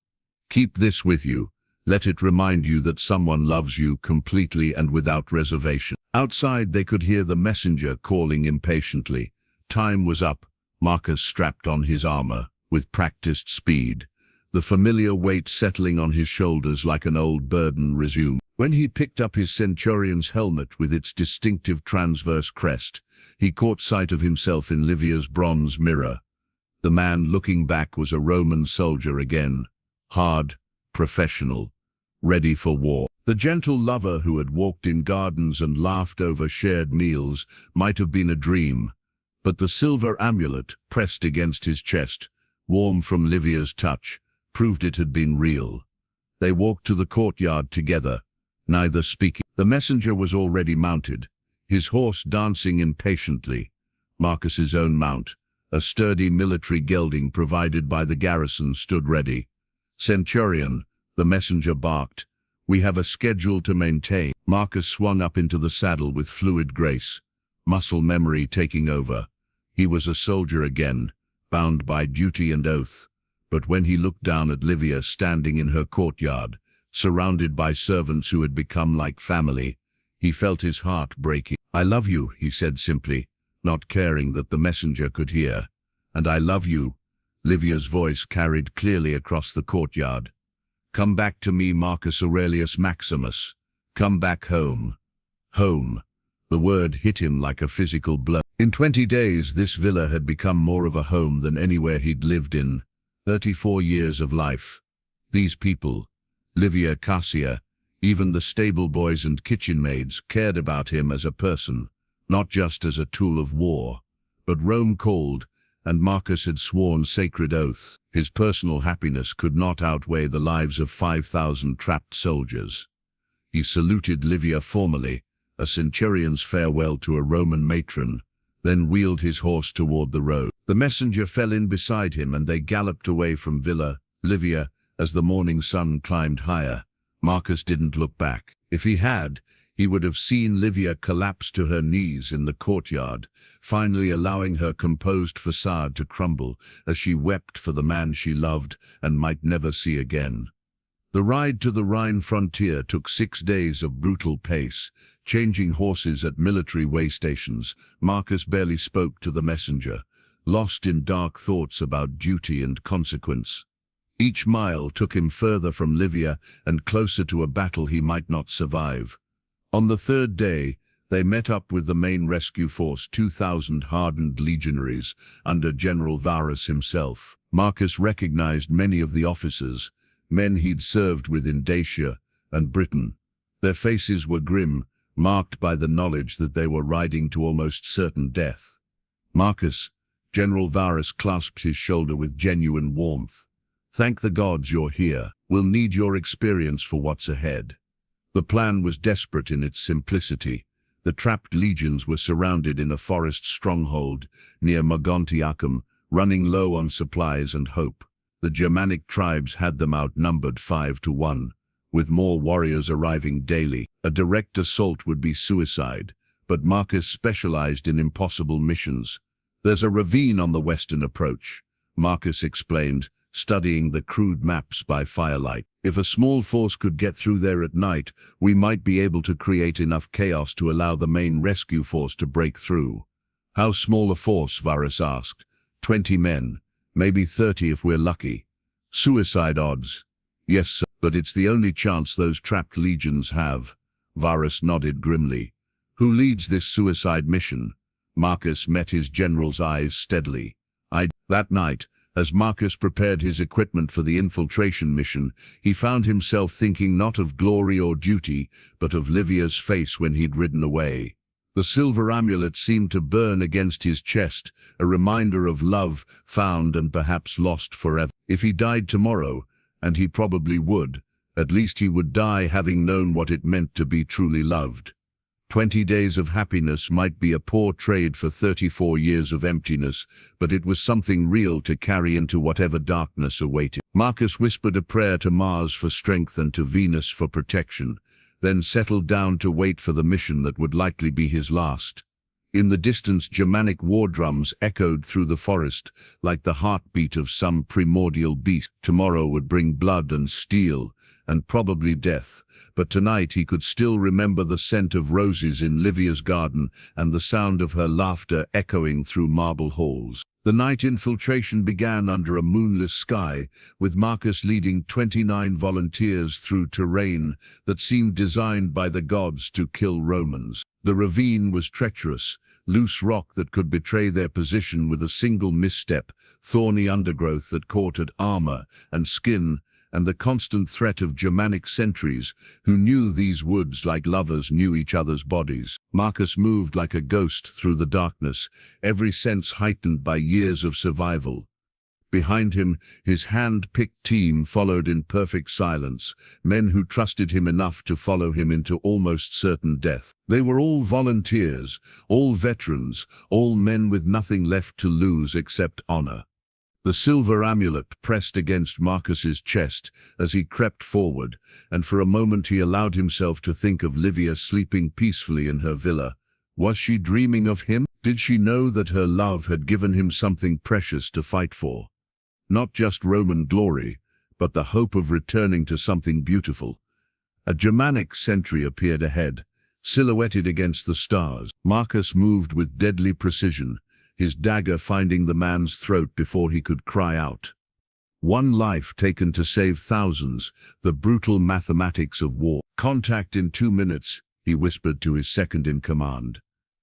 "Keep this with you. Let it remind you that someone loves you completely and without reservation." Outside they could hear the messenger calling impatiently. Time was up. Marcus strapped on his armor with practiced speed. The familiar weight settling on his shoulders like an old burden resumed. When he picked up his centurion's helmet with its distinctive transverse crest, he caught sight of himself in Livia's bronze mirror. The man looking back was a Roman soldier again, hard, professional, ready for war. The gentle lover who had walked in gardens and laughed over shared meals might have been a dream, but the silver amulet pressed against his chest, warm from Livia's touch, proved it had been real. They walked to the courtyard together, neither speaking. The messenger was already mounted, his horse dancing impatiently. Marcus's own mount, a sturdy military gelding provided by the garrison, stood ready. "Centurion," the messenger barked, "we have a schedule to maintain." Marcus swung up into the saddle with fluid grace, muscle memory taking over. He was a soldier again, bound by duty and oath. But when he looked down at Livia standing in her courtyard, surrounded by servants who had become like family, he felt his heart breaking. "I love you," he said simply, not caring that the messenger could hear. "And I love you," Livia's voice carried clearly across the courtyard. "Come back to me, Marcus Aurelius Maximus. Come back home." Home. The word hit him like a physical blow. In 20 days, this villa had become more of a home than anywhere he'd lived in. 34 years of life. These people, Livia, Cassia, even the stable boys and kitchen maids, cared about him as a person, not just as a tool of war. But Rome called, and Marcus had sworn sacred oath. His personal happiness could not outweigh the lives of 5,000 trapped soldiers. He saluted Livia formally, a centurion's farewell to a Roman matron, then wheeled his horse toward the road. The messenger fell in beside him and they galloped away from Villa. Livia, as the morning sun climbed higher. Marcus didn't look back. If he had, he would have seen Livia collapse to her knees in the courtyard, finally allowing her composed facade to crumble as she wept for the man she loved and might never see again. The ride to the Rhine frontier took 6 days of brutal pace, changing horses at military way stations. Marcus barely spoke to the messenger, lost in dark thoughts about duty and consequence. Each mile took him further from Livia and closer to a battle he might not survive. On the 3rd day, They met up with the main rescue force, 2,000 hardened legionaries, under General Varus himself. Marcus recognized many of the officers, men he'd served with in Dacia and Britain. Their faces were grim, marked by the knowledge that they were riding to almost certain death. "Marcus," General Varus clasped his shoulder with genuine warmth. "Thank the gods you're here. We'll need your experience for what's ahead." The plan was desperate in its simplicity. The trapped legions were surrounded in a forest stronghold near Mogontiacum, running low on supplies and hope. The Germanic tribes had them outnumbered 5-1, with more warriors arriving daily. A direct assault would be suicide, but Marcus specialized in impossible missions. "There's a ravine on the western approach," Marcus explained, studying the crude maps by firelight. "If a small force could get through there at night, we might be able to create enough chaos to allow the main rescue force to break through." "How small a force?" Varus asked. 20 men, maybe 30 if we're lucky." "Suicide odds." "Yes, sir, but it's the only chance those trapped legions have." Varus nodded grimly. "Who leads this suicide mission?" Marcus met his general's eyes steadily. That night, as Marcus prepared his equipment for the infiltration mission, he found himself thinking not of glory or duty, but of Livia's face when he'd ridden away. The silver amulet seemed to burn against his chest, a reminder of love found and perhaps lost forever. If he died tomorrow, and he probably would, at least he would die having known what it meant to be truly loved. 20 days of happiness might be a poor trade for 34 years of emptiness, but it was something real to carry into whatever darkness awaited. Marcus whispered a prayer to Mars for strength and to Venus for protection, then settled down to wait for the mission that would likely be his last. In the distance, Germanic war drums echoed through the forest, like the heartbeat of some primordial beast. Tomorrow would bring blood and steel, and probably death, but tonight he could still remember the scent of roses in Livia's garden and the sound of her laughter echoing through marble halls. The night infiltration began under a moonless sky, with Marcus leading 29 volunteers through terrain that seemed designed by the gods to kill Romans. The ravine was treacherous, loose rock that could betray their position with a single misstep, thorny undergrowth that caught at armor and skin, and the constant threat of Germanic sentries, who knew these woods like lovers knew each other's bodies. Marcus moved like a ghost through the darkness, every sense heightened by years of survival. Behind him, his hand-picked team followed in perfect silence, men who trusted him enough to follow him into almost certain death. They were all volunteers, all veterans, all men with nothing left to lose except honor. The silver amulet pressed against Marcus's chest as he crept forward, and for a moment he allowed himself to think of Livia sleeping peacefully in her villa. Was she dreaming of him? Did she know that her love had given him something precious to fight for? Not just Roman glory, but the hope of returning to something beautiful. A Germanic sentry appeared ahead, silhouetted against the stars. Marcus moved with deadly precision, his dagger finding the man's throat before he could cry out. One life taken to save thousands, the brutal mathematics of war. "Contact in 2 minutes, he whispered to his second in command.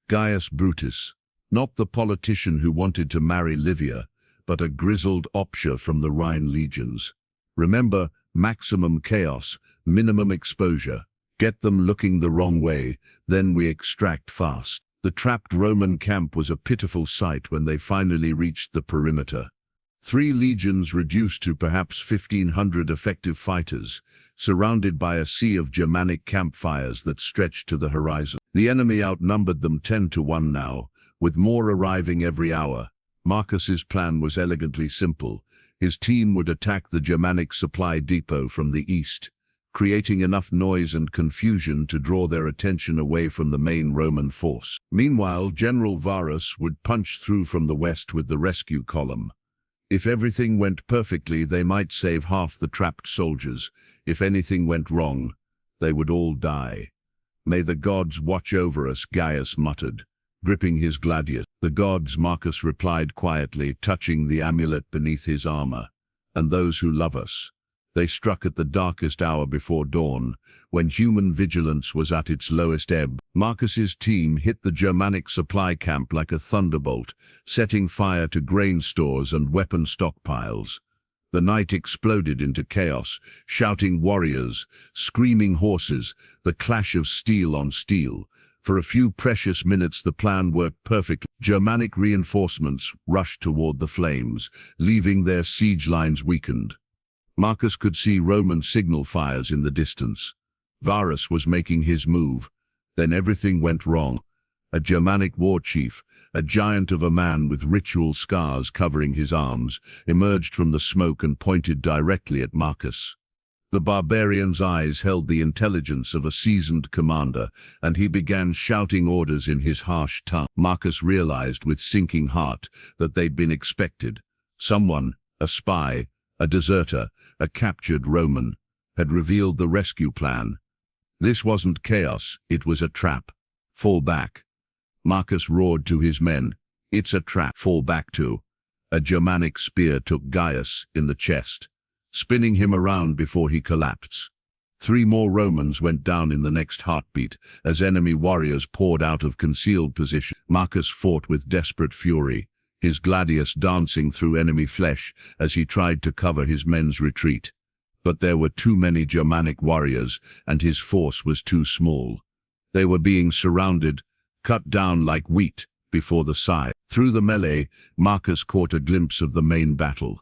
Gaius Brutus, not the politician who wanted to marry Livia, but a grizzled opsher from the Rhine legions. Remember, maximum chaos, minimum exposure. Get them looking the wrong way, then we extract fast. The trapped Roman camp was a pitiful sight when they finally reached the perimeter. 3 legions reduced to perhaps 1,500 effective fighters, surrounded by a sea of Germanic campfires that stretched to the horizon. The enemy outnumbered them 10-1 now, with more arriving every hour. Marcus's plan was elegantly simple. His team would attack the Germanic supply depot from the east, creating enough noise and confusion to draw their attention away from the main Roman force. Meanwhile, General Varus would punch through from the west with the rescue column. If everything went perfectly, they might save half the trapped soldiers. If anything went wrong, they would all die. "May the gods watch over us," Gaius muttered, gripping his gladius. "The gods," Marcus replied quietly, touching the amulet beneath his armor. "And those who love us." They struck at the darkest hour before dawn, when human vigilance was at its lowest ebb. Marcus's team hit the Germanic supply camp like a thunderbolt, setting fire to grain stores and weapon stockpiles. The night exploded into chaos, shouting warriors, screaming horses, the clash of steel on steel. For a few precious minutes the plan worked perfectly. Germanic reinforcements rushed toward the flames, leaving their siege lines weakened. Marcus could see Roman signal fires in the distance. Varus was making his move. Then everything went wrong. A Germanic war chief, a giant of a man with ritual scars covering his arms, emerged from the smoke and pointed directly at Marcus. The barbarian's eyes held the intelligence of a seasoned commander, and he began shouting orders in his harsh tongue. Marcus realized with sinking heart that they'd been expected. Someone, a spy, a deserter, a captured Roman, had revealed the rescue plan. This wasn't chaos, it was a trap. Fall back. Marcus roared to his men. It's a trap. Fall back to. A Germanic spear took Gaius in the chest, spinning him around before he collapsed. 3 more Romans went down in the next heartbeat as enemy warriors poured out of concealed position. Marcus fought with desperate fury, his gladius dancing through enemy flesh as he tried to cover his men's retreat. But there were too many Germanic warriors, and his force was too small. They were being surrounded, cut down like wheat before the scythe. Through the melee, Marcus caught a glimpse of the main battle.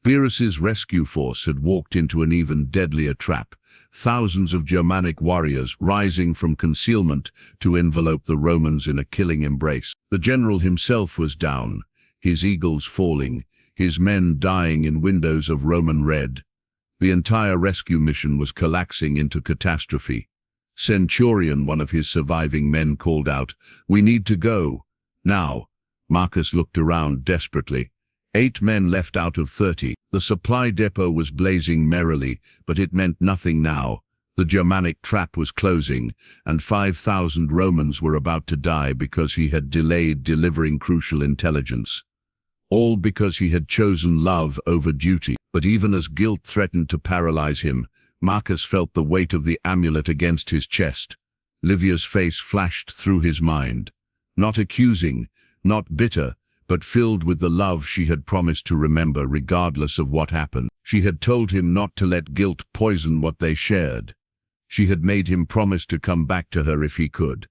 Pyrrhus's rescue force had walked into an even deadlier trap, thousands of Germanic warriors rising from concealment to envelope the Romans in a killing embrace. The general himself was down, his eagles falling, his men dying in windows of Roman red. The entire rescue mission was collapsing into catastrophe. Centurion, one of his surviving men, called out, "We need to go. Now." Marcus looked around desperately. 8 men left out of 30. The supply depot was blazing merrily, but it meant nothing now. The Germanic trap was closing, and 5,000 Romans were about to die because he had delayed delivering crucial intelligence. All because he had chosen love over duty. But even as guilt threatened to paralyze him, Marcus felt the weight of the amulet against his chest. Livia's face flashed through his mind. Not accusing, not bitter, but filled with the love she had promised to remember regardless of what happened. She had told him not to let guilt poison what they shared. She had made him promise to come back to her if he could.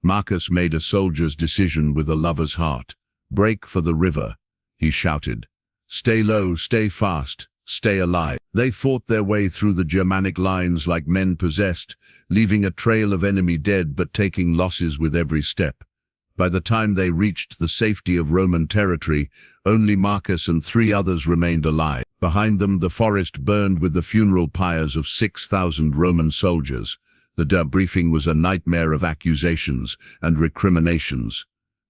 Marcus made a soldier's decision with a lover's heart. "Break for the river," he shouted. "Stay low, stay fast, stay alive." They fought their way through the Germanic lines like men possessed, leaving a trail of enemy dead but taking losses with every step. By the time they reached the safety of Roman territory, only Marcus and 3 others remained alive. Behind them, the forest burned with the funeral pyres of 6,000 Roman soldiers. The debriefing was a nightmare of accusations and recriminations.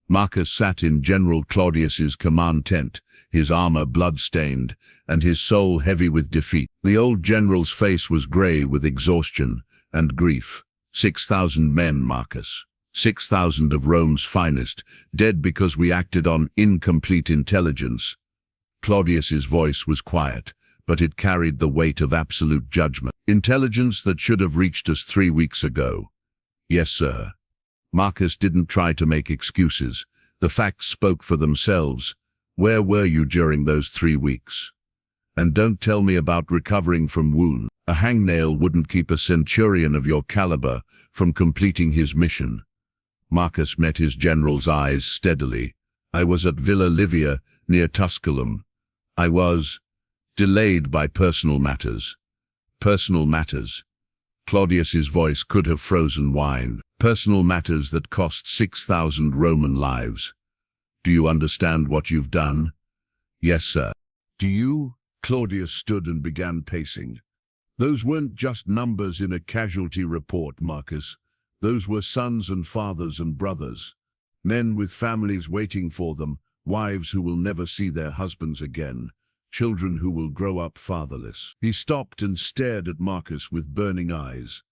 Marcus sat in General Claudius's command tent, his armor blood-stained, and his soul heavy with defeat. The old general's face was grey with exhaustion and grief. 6,000 men, Marcus. 6,000 of Rome's finest, dead because we acted on incomplete intelligence. Claudius's voice was quiet, but it carried the weight of absolute judgment. Intelligence that should have reached us 3 weeks ago. Yes, sir. Marcus didn't try to make excuses. The facts spoke for themselves. Where were you during those 3 weeks? And don't tell me about recovering from wound. A hangnail wouldn't keep a centurion of your caliber from completing his mission. Marcus met his general's eyes steadily. I was at Villa Livia, near Tusculum. I was delayed by personal matters. Personal matters. Claudius's voice could have frozen wine. Personal matters that cost 6,000 Roman lives. Do you understand what you've done? Yes, sir. Do you? Claudius stood and began pacing. Those weren't just numbers in a casualty report, Marcus. Those were sons and fathers and brothers. Men with families waiting for them, wives who will never see their husbands again, children who will grow up fatherless. He stopped and stared at Marcus with burning eyes.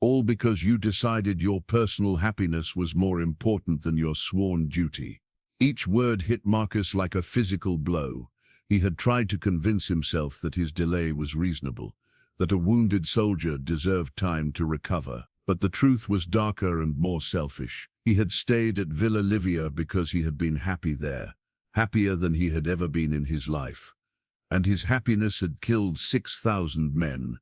All because you decided your personal happiness was more important than your sworn duty. Each word hit Marcus like a physical blow. He had tried to convince himself that his delay was reasonable, that a wounded soldier deserved time to recover. But the truth was darker and more selfish. He had stayed at Villa Livia because he had been happy there, happier than he had ever been in his life. And his happiness had killed 6,000 men.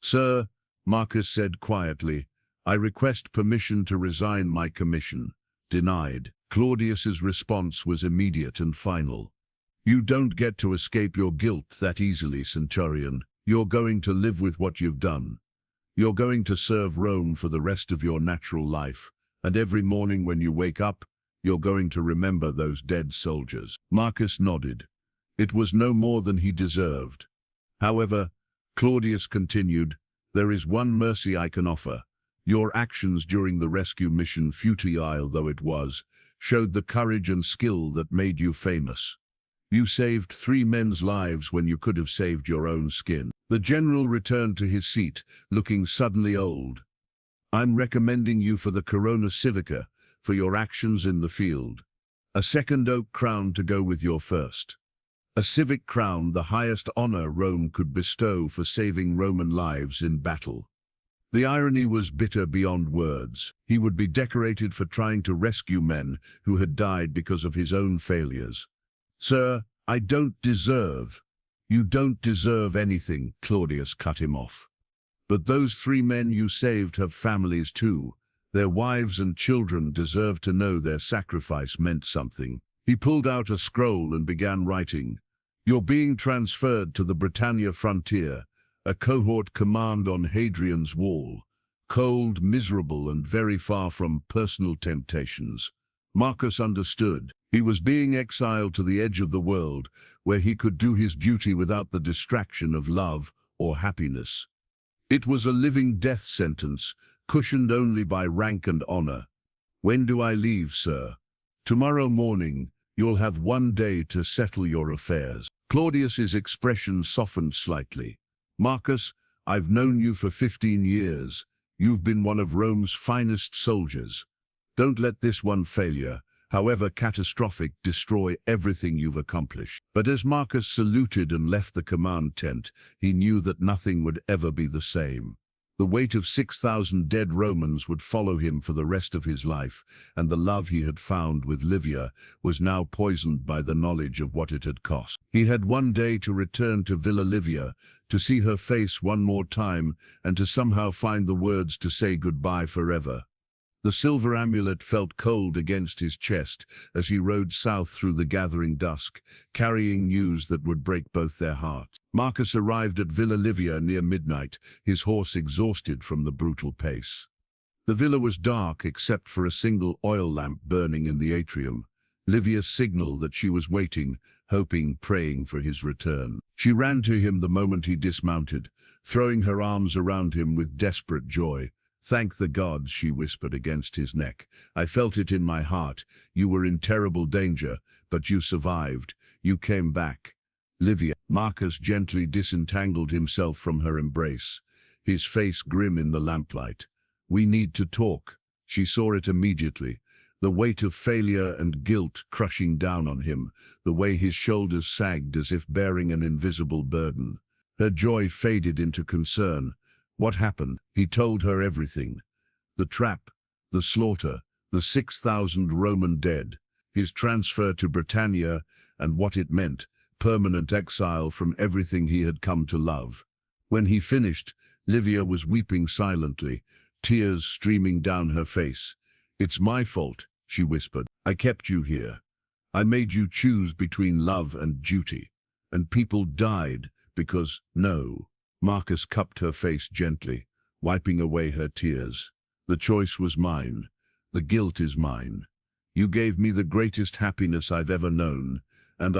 "Sir," Marcus said quietly, "I request permission to resign my commission." Denied. Claudius's response was immediate and final. "You don't get to escape your guilt that easily, Centurion. You're going to live with what you've done. You're going to serve Rome for the rest of your natural life, and every morning when you wake up, you're going to remember those dead soldiers." Marcus nodded. It was no more than he deserved. However, Claudius continued, "There is one mercy I can offer. Your actions during the rescue mission, futile though it was, showed the courage and skill that made you famous. You saved 3 men's lives when you could have saved your own skin." The general returned to his seat, looking suddenly old. "I'm recommending you for the Corona Civica for your actions in the field. A second oak crown to go with your first. A civic crown, the highest honor Rome could bestow for saving Roman lives in battle." The irony was bitter beyond words. He would be decorated for trying to rescue men who had died because of his own failures. "Sir, I don't deserve." "You don't deserve anything," Claudius cut him off. "But those 3 men you saved have families too. Their wives and children deserve to know their sacrifice meant something." He pulled out a scroll and began writing. "You're being transferred to the Britannia frontier, a cohort command on Hadrian's Wall, cold, miserable, and very far from personal temptations." Marcus understood. He was being exiled to the edge of the world, where he could do his duty without the distraction of love or happiness. It was a living death sentence, cushioned only by rank and honor. "When do I leave, sir?" "Tomorrow morning. You'll have 1 day to settle your affairs." Claudius's expression softened slightly. "Marcus, I've known you for 15 years. You've been one of Rome's finest soldiers. Don't let this one failure, however catastrophic, destroy everything you've accomplished." But as Marcus saluted and left the command tent, he knew that nothing would ever be the same. The weight of 6,000 dead Romans would follow him for the rest of his life, and the love he had found with Livia was now poisoned by the knowledge of what it had cost. He had one day to return to Villa Livia, to see her face one more time, and to somehow find the words to say goodbye forever. The silver amulet felt cold against his chest as he rode south through the gathering dusk, carrying news that would break both their hearts. Marcus arrived at Villa Livia near midnight, his horse exhausted from the brutal pace. The villa was dark except for a single oil lamp burning in the atrium. Livia signaled that she was waiting, hoping, praying for his return. She ran to him the moment he dismounted, throwing her arms around him with desperate joy. "Thank the gods," she whispered against his neck. "I felt it in my heart. You were in terrible danger, but you survived. You came back." "Livia." Marcus gently disentangled himself from her embrace, his face grim in the lamplight. "We need to talk." She saw it immediately, the weight of failure and guilt crushing down on him, the way his shoulders sagged as if bearing an invisible burden. Her joy faded into concern. What happened? He told her everything. The trap, the slaughter, the 6,000 Roman dead, his transfer to Britannia, and what it meant, permanent exile from everything he had come to love. When he finished, Livia was weeping silently, tears streaming down her face. "It's my fault," she whispered. "I kept you here. I made you choose between love and duty. And people died because, no." Marcus cupped her face gently, wiping away her tears. "The choice was mine. The guilt is mine. You gave me the greatest happiness I've ever known, and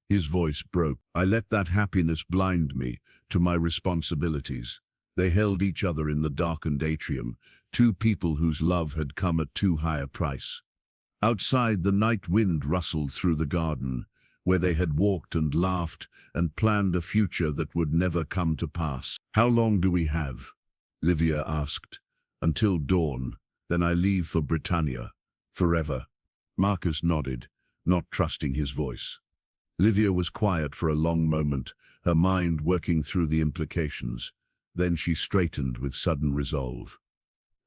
his voice broke. I let that happiness blind me to my responsibilities." They held each other in the darkened atrium, 2 people whose love had come at too high a price. Outside, the night wind rustled through the garden, where they had walked and laughed and planned a future that would never come to pass. "How long do we have?" Livia asked. "Until dawn. Then I leave for Britannia. Forever." Marcus nodded, not trusting his voice. Livia was quiet for a long moment, her mind working through the implications. Then she straightened with sudden resolve.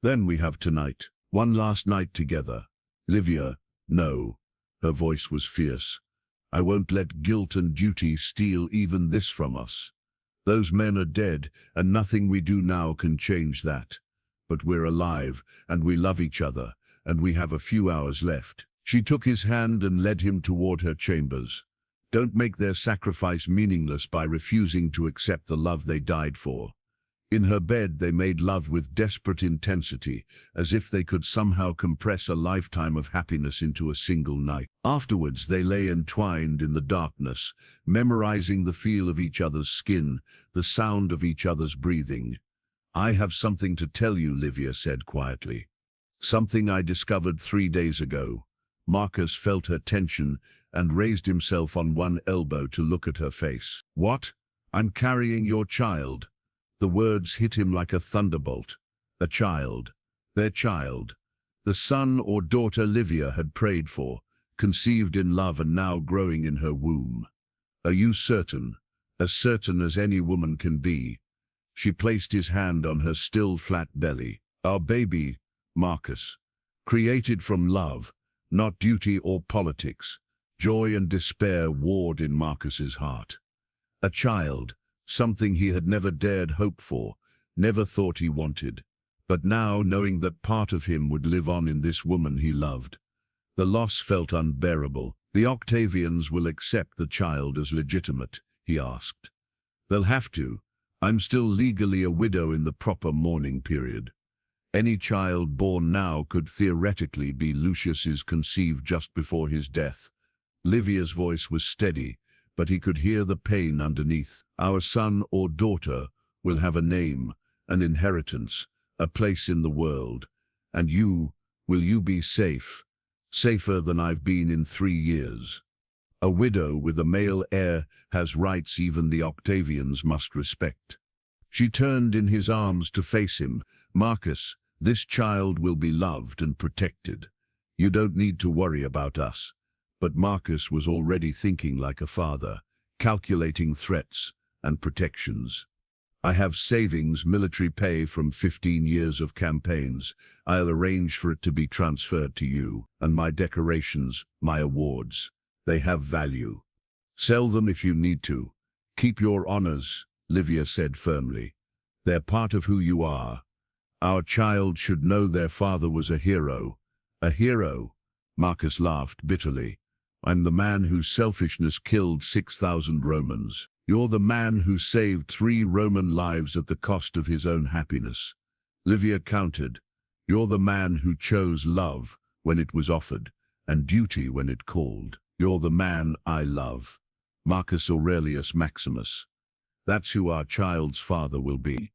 Then we have tonight. One last night together. Livia, no. Her voice was fierce. I won't let guilt and duty steal even this from us. Those men are dead, and nothing we do now can change that. But we're alive, and we love each other, and we have a few hours left. She took his hand and led him toward her chambers. Don't make their sacrifice meaningless by refusing to accept the love they died for. In her bed they made love with desperate intensity, as if they could somehow compress a lifetime of happiness into a single night. Afterwards they lay entwined in the darkness, memorizing the feel of each other's skin, the sound of each other's breathing. I have something to tell you, Livia said quietly. Something I discovered 3 days ago. Marcus felt her tension and raised himself on one elbow to look at her face. What? I'm carrying your child. The words hit him like a thunderbolt. A child. Their child. The son or daughter Livia had prayed for, conceived in love and now growing in her womb. Are you certain? As certain as any woman can be. She placed his hand on her still flat belly. Our baby, Marcus. Created from love, not duty or politics. Joy and despair warred in Marcus's heart. A child. Something he had never dared hope for, never thought he wanted. But now, knowing that part of him would live on in this woman he loved, the loss felt unbearable. The Octavians will accept the child as legitimate, he asked. They'll have to. I'm still legally a widow in the proper mourning period. Any child born now could theoretically be Lucius's, conceived just before his death. Livia's voice was steady, but he could hear the pain underneath. Our son or daughter will have a name, an inheritance, a place in the world. And will you be safe? Safer than I've been in 3 years. A widow with a male heir has rights even the Octavians must respect. She turned in his arms to face him. Marcus, this child will be loved and protected. You don't need to worry about us. But Marcus was already thinking like a father, calculating threats and protections. I have savings, military pay from 15 years of campaigns. I'll arrange for it to be transferred to you. And my decorations, my awards. They have value. Sell them if you need to. Keep your honors, Livia said firmly. They're part of who you are. Our child should know their father was a hero. A hero? Marcus laughed bitterly. I'm the man whose selfishness killed 6,000 Romans. You're the man who saved 3 Roman lives at the cost of his own happiness. Livia countered. You're the man who chose love when it was offered, and duty when it called. You're the man I love. Marcus Aurelius Maximus. That's who our child's father will be.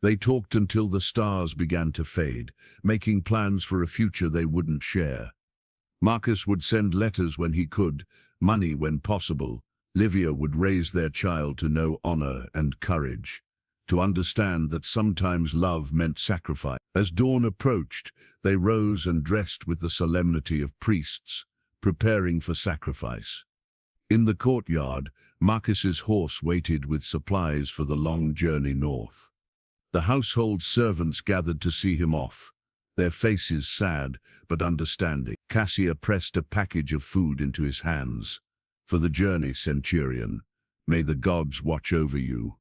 They talked until the stars began to fade, making plans for a future they wouldn't share. Marcus would send letters when he could, money when possible. Livia would raise their child to know honor and courage, to understand that sometimes love meant sacrifice. As dawn approached, they rose and dressed with the solemnity of priests, preparing for sacrifice. In the courtyard, Marcus's horse waited with supplies for the long journey north. The household servants gathered to see him off, their faces sad but understanding. Cassia pressed a package of food into his hands. For the journey, centurion, may the gods watch over you.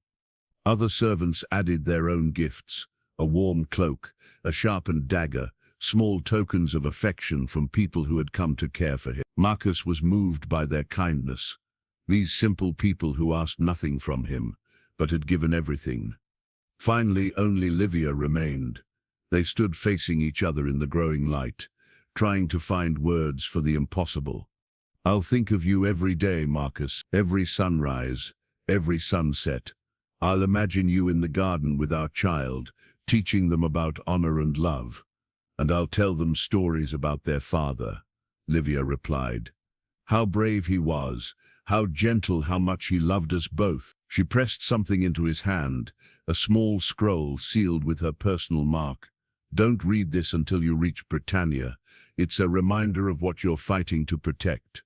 Other servants added their own gifts, a warm cloak, a sharpened dagger, small tokens of affection from people who had come to care for him. Marcus was moved by their kindness. These simple people who asked nothing from him, but had given everything. Finally, only Livia remained. They stood facing each other in the growing light, trying to find words for the impossible. I'll think of you every day, Marcus, every sunrise, every sunset. I'll imagine you in the garden with our child, teaching them about honor and love. And I'll tell them stories about their father, Livia replied. How brave he was, how gentle, how much he loved us both. She pressed something into his hand, a small scroll sealed with her personal mark. Don't read this until you reach Britannia. It's a reminder of what you're fighting to protect.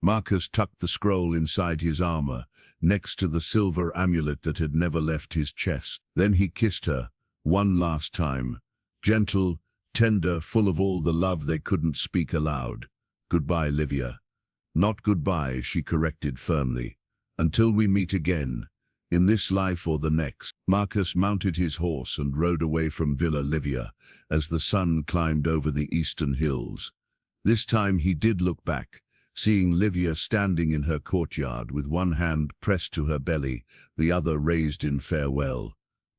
Marcus tucked the scroll inside his armor, next to the silver amulet that had never left his chest. Then he kissed her, one last time, gentle, tender, full of all the love they couldn't speak aloud. "Goodbye, Livia." "Not goodbye," she corrected firmly. "Until we meet again, in this life or the next." Marcus mounted his horse and rode away from Villa Livia as the sun climbed over the eastern hills. This time he did look back, seeing Livia standing in her courtyard with one hand pressed to her belly, the other raised in farewell.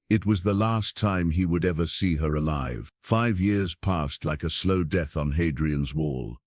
It was the last time he would ever see her alive. 5 years passed like a slow death on Hadrian's wall.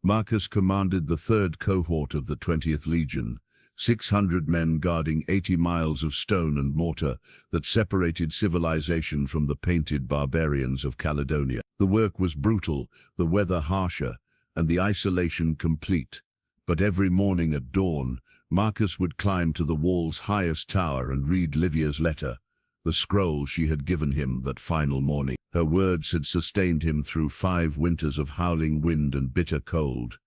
Marcus commanded the 3rd cohort of the 20th Legion, 600 men guarding 80 miles of stone and mortar that separated civilization from the painted barbarians of Caledonia. The work was brutal, the weather harsher, and the isolation complete. But every morning at dawn, Marcus would climb to the wall's highest tower and read Livia's letter, the scroll she had given him that final morning. Her words had sustained him through 5 winters of howling wind and bitter cold.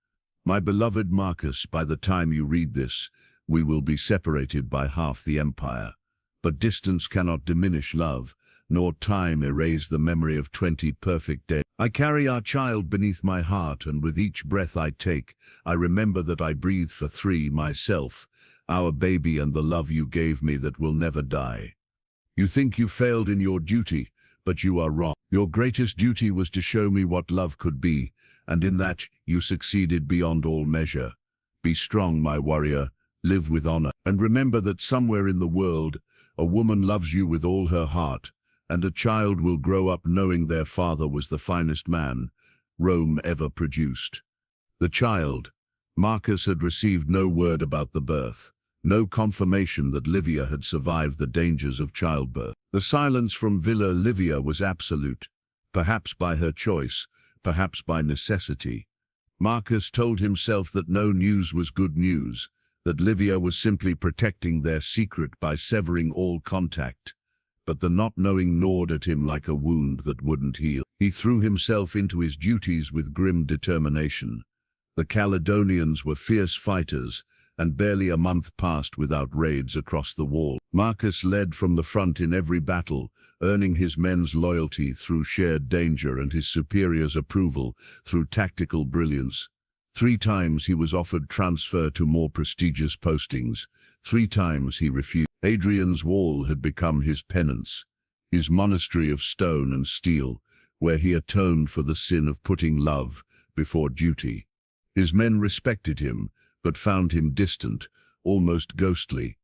"My beloved Marcus, by the time you read this, we will be separated by half the empire. But distance cannot diminish love, nor time erase the memory of 20 perfect days. I carry our child beneath my heart, and with each breath I take, I remember that I breathe for 3 myself, our baby and the love you gave me that will never die. You think you failed in your duty, but you are wrong. Your greatest duty was to show me what love could be, and in that you succeeded beyond all measure. Be strong, my warrior, live with honor, and remember that somewhere in the world, a woman loves you with all her heart, and a child will grow up knowing their father was the finest man Rome ever produced." The child. Marcus had received no word about the birth, no confirmation that Livia had survived the dangers of childbirth. The silence from Villa Livia was absolute, perhaps by her choice, perhaps by necessity. Marcus told himself that no news was good news, that Livia was simply protecting their secret by severing all contact. But the not knowing gnawed at him like a wound that wouldn't heal. He threw himself into his duties with grim determination. The Caledonians were fierce fighters, and barely a month passed without raids across the wall. Marcus led from the front in every battle, earning his men's loyalty through shared danger and his superiors' approval through tactical brilliance. 3 times he was offered transfer to more prestigious postings. 3 times he refused. Hadrian's wall had become his penance, his monastery of stone and steel, where he atoned for the sin of putting love before duty. His men respected him, but found him distant, almost ghostly.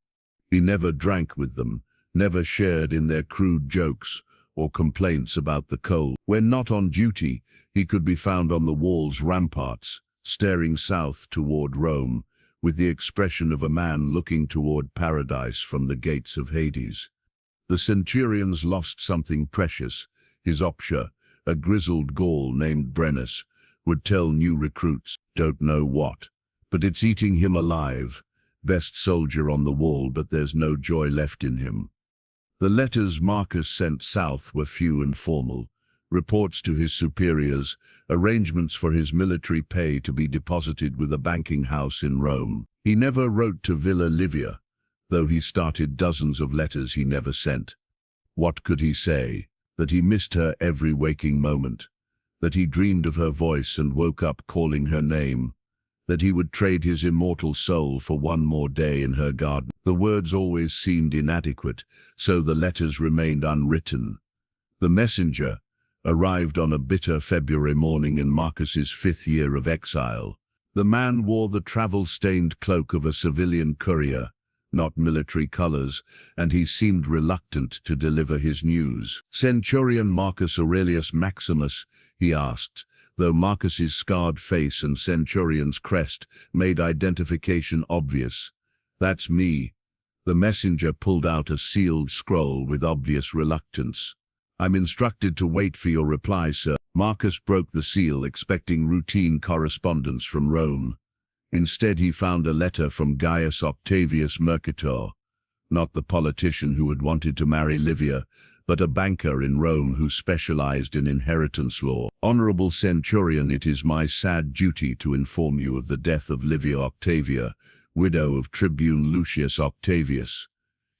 He never drank with them, never shared in their crude jokes or complaints about the cold. When not on duty, he could be found on the wall's ramparts, staring south toward Rome, with the expression of a man looking toward paradise from the gates of Hades. The centurions lost something precious. His opsher, a grizzled Gaul named Brennus, would tell new recruits, "Don't know what, but it's eating him alive. Best soldier on the wall, but there's no joy left in him." The letters Marcus sent south were few and formal. Reports to his superiors, arrangements for his military pay to be deposited with a banking house in Rome. He never wrote to Villa Livia, though he started dozens of letters he never sent. What could he say? That he missed her every waking moment, that he dreamed of her voice and woke up calling her name, that he would trade his immortal soul for one more day in her garden. The words always seemed inadequate, so the letters remained unwritten. The messenger arrived on a bitter February morning in Marcus's 5th year of exile. The man wore the travel-stained cloak of a civilian courier, not military colors, and he seemed reluctant to deliver his news. "Centurion Marcus Aurelius Maximus?" he asked, though Marcus's scarred face and centurion's crest made identification obvious. "That's me." The messenger pulled out a sealed scroll with obvious reluctance. "I'm instructed to wait for your reply, sir." Marcus broke the seal, expecting routine correspondence from Rome. Instead, he found a letter from Gaius Octavius Mercator, not the politician who had wanted to marry Livia, but a banker in Rome who specialized in inheritance law. Honorable Centurion, it is my sad duty to inform you of the death of Livia Octavia, widow of Tribune Lucius Octavius.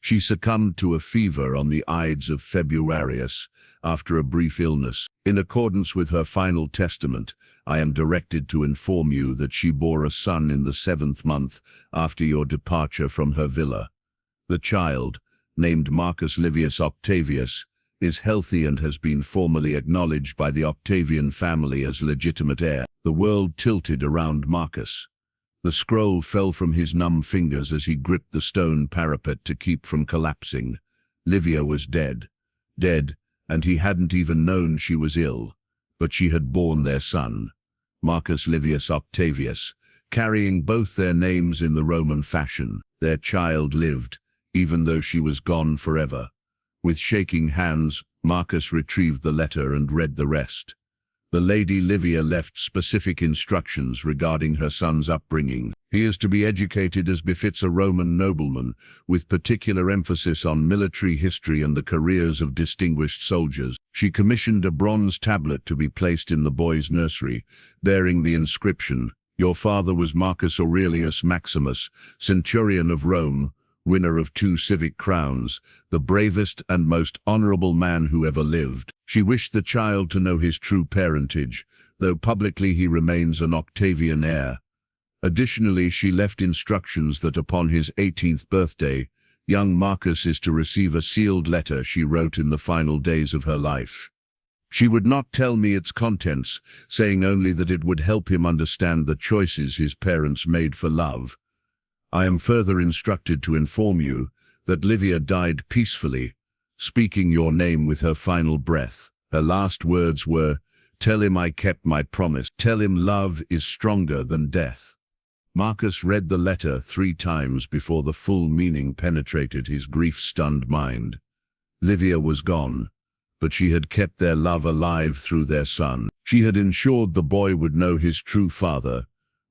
She succumbed to a fever on the Ides of Februarius after a brief illness. In accordance with her final testament, I am directed to inform you that she bore a son in the 7th month after your departure from her villa. The child, named Marcus Livius Octavius, is healthy and has been formally acknowledged by the Octavian family as legitimate heir. The world tilted around Marcus. The scroll fell from his numb fingers as he gripped the stone parapet to keep from collapsing. Livia was dead, and he hadn't even known she was ill. But she had borne their son, Marcus Livius Octavius, carrying both their names in the Roman fashion. Their child lived, even though she was gone forever. With shaking hands, Marcus retrieved the letter and read the rest. The Lady Livia left specific instructions regarding her son's upbringing. He is to be educated as befits a Roman nobleman, with particular emphasis on military history and the careers of distinguished soldiers. She commissioned a bronze tablet to be placed in the boy's nursery, bearing the inscription, "Your father was Marcus Aurelius Maximus, centurion of Rome, winner of 2 civic crowns, the bravest and most honorable man who ever lived." She wished the child to know his true parentage, though publicly he remains an Octavian heir. Additionally, she left instructions that upon his 18th birthday, young Marcus is to receive a sealed letter she wrote in the final days of her life. She would not tell me its contents, saying only that it would help him understand the choices his parents made for love. I am further instructed to inform you that Livia died peacefully, speaking your name with her final breath. Her last words were, "Tell him I kept my promise. Tell him love is stronger than death." Marcus read the letter 3 times before the full meaning penetrated his grief-stunned mind. Livia was gone, but she had kept their love alive through their son. She had ensured the boy would know his true father,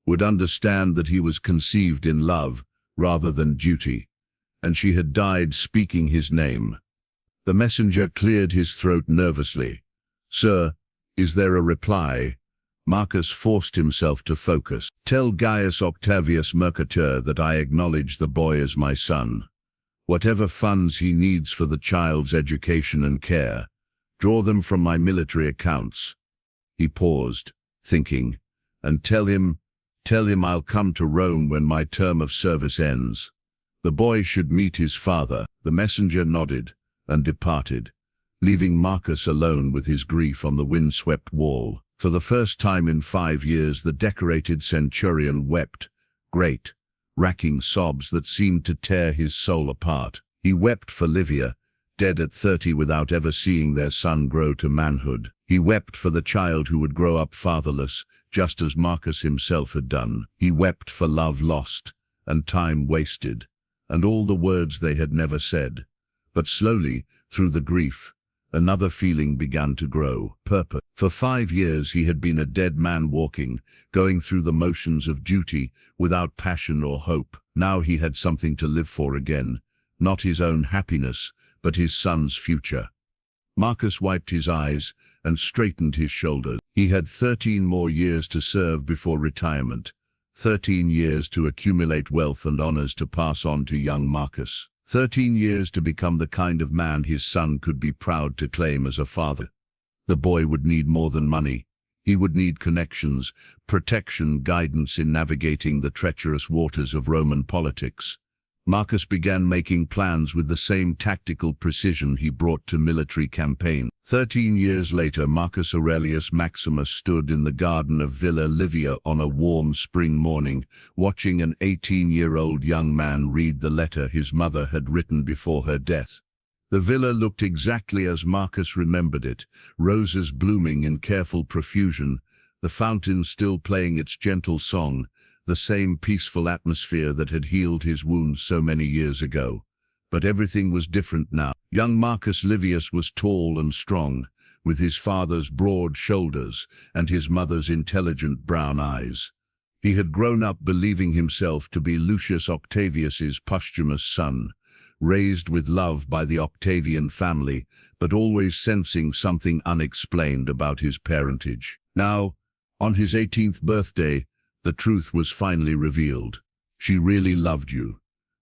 would understand that he was conceived in love rather than duty, and she had died speaking his name. The messenger cleared his throat nervously. "Sir, is there a reply?" Marcus forced himself to focus. "Tell Gaius Octavius Mercator that I acknowledge the boy as my son. Whatever funds he needs for the child's education and care, draw them from my military accounts." He paused, thinking, "And tell him I'll come to Rome when my term of service ends. The boy should meet his father." The messenger nodded and departed, leaving Marcus alone with his grief on the windswept wall. For the first time in 5 years, the decorated centurion wept, great, racking sobs that seemed to tear his soul apart. He wept for Livia, dead at 30 without ever seeing their son grow to manhood. He wept for the child who would grow up fatherless, just as Marcus himself had done. He wept for love lost, and time wasted, and all the words they had never said. But slowly, through the grief, another feeling began to grow: purpose. For 5 years he had been a dead man walking, going through the motions of duty, without passion or hope. Now he had something to live for again, not his own happiness, but his son's future. Marcus wiped his eyes and straightened his shoulders. He had 13 more years to serve before retirement, 13 years to accumulate wealth and honors to pass on to young Marcus. 13 years to become the kind of man his son could be proud to claim as a father. The boy would need more than money. He would need connections, protection, guidance in navigating the treacherous waters of Roman politics. Marcus began making plans with the same tactical precision he brought to military campaigns. 13 years later, Marcus Aurelius Maximus stood in the garden of Villa Livia on a warm spring morning, watching an 18-year-old young man read the letter his mother had written before her death. The villa looked exactly as Marcus remembered it, roses blooming in careful profusion, the fountain still playing its gentle song, the same peaceful atmosphere that had healed his wounds so many years ago. But everything was different now. Young Marcus Livius was tall and strong, with his father's broad shoulders and his mother's intelligent brown eyes. He had grown up believing himself to be Lucius Octavius's posthumous son, raised with love by the Octavian family, but always sensing something unexplained about his parentage. Now, on his 18th birthday, the truth was finally revealed. She really loved you,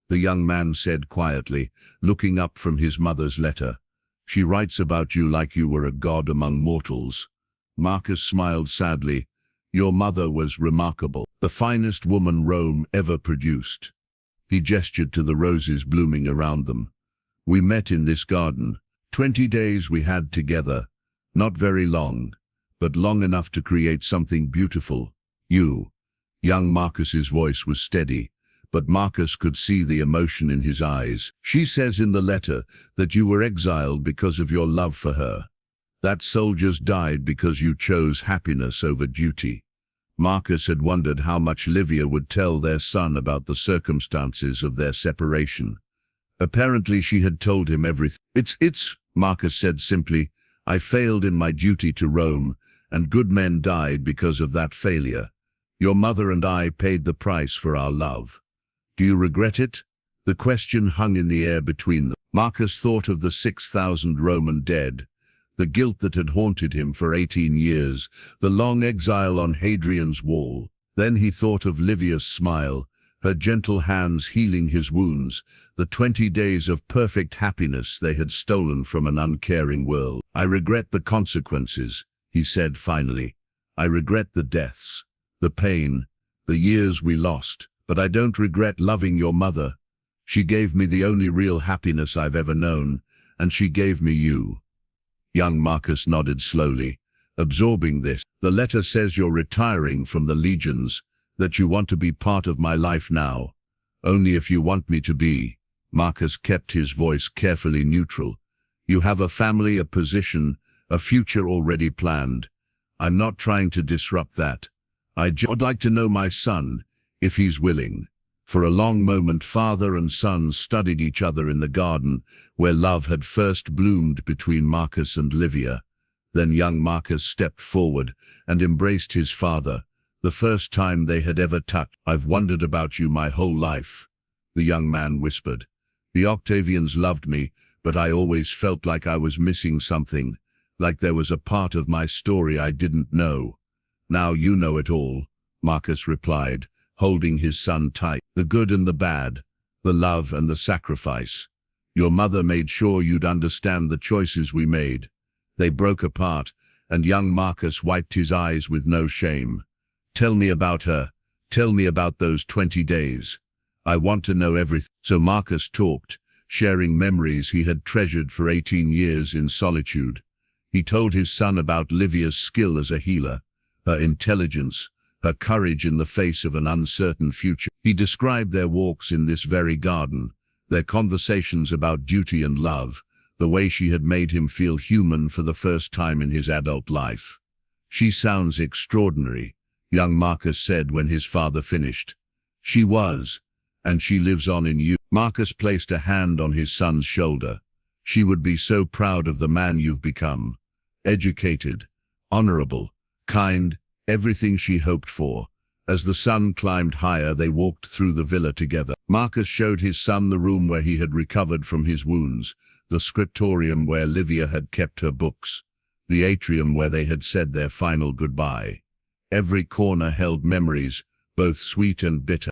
the young man said quietly, looking up from his mother's letter. She writes about you like you were a god among mortals. Marcus smiled sadly. Your mother was remarkable, the finest woman Rome ever produced. He gestured to the roses blooming around them. We met in this garden. 20 days we had together. Not very long, but long enough to create something beautiful. You. Young Marcus's voice was steady, but Marcus could see the emotion in his eyes. She says in the letter that you were exiled because of your love for her. That soldiers died because you chose happiness over duty. Marcus had wondered how much Livia would tell their son about the circumstances of their separation. Apparently she had told him everything. It's, Marcus said simply. I failed in my duty to Rome, and good men died because of that failure. Your mother and I paid the price for our love. Do you regret it? The question hung in the air between them. Marcus thought of the 6,000 Roman dead, the guilt that had haunted him for 18 years, the long exile on Hadrian's wall. Then he thought of Livia's smile, her gentle hands healing his wounds, the 20 days of perfect happiness they had stolen from an uncaring world. I regret the consequences, he said finally. I regret the deaths, the pain, the years we lost, but I don't regret loving your mother. She gave me the only real happiness I've ever known, and she gave me you. Young Marcus nodded slowly, absorbing this. The letter says you're retiring from the legions, that you want to be part of my life now. Only if you want me to be. Marcus kept his voice carefully neutral. You have a family, a position, a future already planned. I'm not trying to disrupt that. I'd like to know my son, if he's willing. For a long moment father and son studied each other in the garden, where love had first bloomed between Marcus and Livia. Then young Marcus stepped forward and embraced his father, the first time they had ever touched. I've wondered about you my whole life, the young man whispered. The Octavians loved me, but I always felt like I was missing something, like there was a part of my story I didn't know. Now you know it all, Marcus replied, holding his son tight. The good and the bad, the love and the sacrifice. Your mother made sure you'd understand the choices we made. They broke apart, and young Marcus wiped his eyes with no shame. Tell me about her. Tell me about those 20 days. I want to know everything. So Marcus talked, sharing memories he had treasured for 18 years in solitude. He told his son about Livia's skill as a healer, her intelligence, her courage in the face of an uncertain future. He described their walks in this very garden, their conversations about duty and love, the way she had made him feel human for the first time in his adult life. She sounds extraordinary, young Marcus said when his father finished. She was, and she lives on in you. Marcus placed a hand on his son's shoulder. She would be so proud of the man you've become. Educated, honorable, kind, everything she hoped for. As the sun climbed higher, they walked through the villa together. Marcus showed his son the room where he had recovered from his wounds, the scriptorium where Livia had kept her books, the atrium where they had said their final goodbye. Every corner held memories, both sweet and bitter.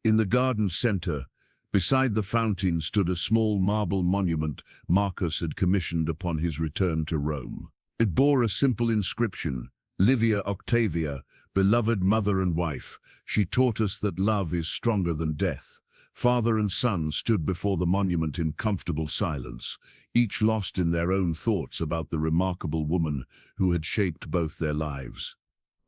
In the garden center, beside the fountain, stood a small marble monument Marcus had commissioned upon his return to Rome. It bore a simple inscription, Livia Octavia, beloved mother and wife, she taught us that love is stronger than death. Father and son stood before the monument in comfortable silence, each lost in their own thoughts about the remarkable woman who had shaped both their lives.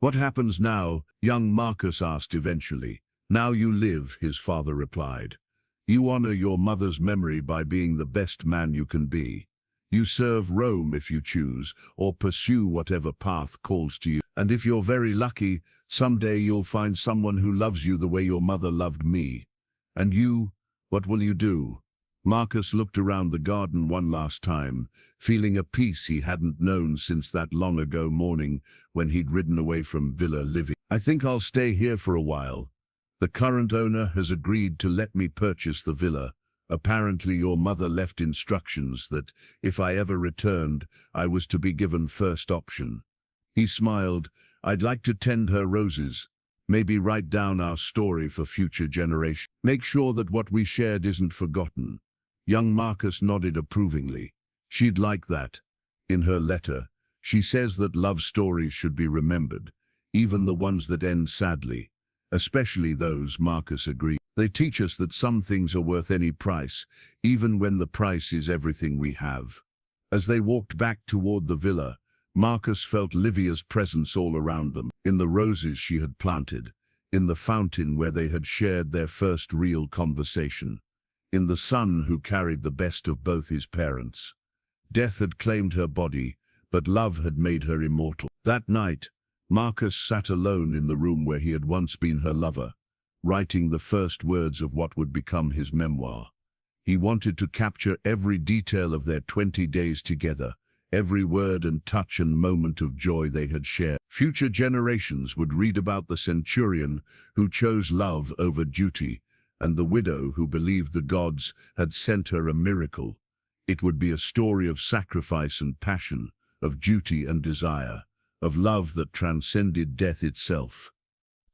What happens now? Young Marcus asked eventually. Now you live, his father replied. You honor your mother's memory by being the best man you can be. You serve Rome if you choose, or pursue whatever path calls to you. And if you're very lucky, someday you'll find someone who loves you the way your mother loved me. And you, what will you do? Marcus looked around the garden one last time, feeling a peace he hadn't known since that long ago morning when he'd ridden away from Villa Livia. I think I'll stay here for a while. The current owner has agreed to let me purchase the villa, Apparently your mother left instructions that, if I ever returned, I was to be given first option. He smiled. I'd like to tend her roses. Maybe write down our story for future generations. Make sure that what we shared isn't forgotten. Young Marcus nodded approvingly. She'd like that. In her letter, she says that love stories should be remembered, even the ones that end sadly. Especially those, Marcus agreed. They teach us that some things are worth any price, even when the price is everything we have. As they walked back toward the villa, Marcus felt Livia's presence all around them, in the roses she had planted, in the fountain where they had shared their first real conversation, in the son who carried the best of both his parents. Death had claimed her body, but love had made her immortal. That night, Marcus sat alone in the room where he had once been her lover, writing the first words of what would become his memoir. He wanted to capture every detail of their 20 days together, every word and touch and moment of joy they had shared. Future generations would read about the centurion who chose love over duty, and the widow who believed the gods had sent her a miracle. It would be a story of sacrifice and passion, of duty and desire, of love that transcended death itself.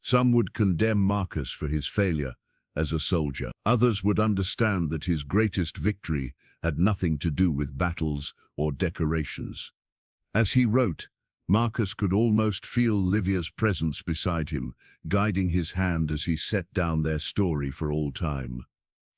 Some would condemn Marcus for his failure as a soldier. Others would understand that his greatest victory had nothing to do with battles or decorations. As he wrote, Marcus could almost feel Livia's presence beside him, guiding his hand as he set down their story for all time.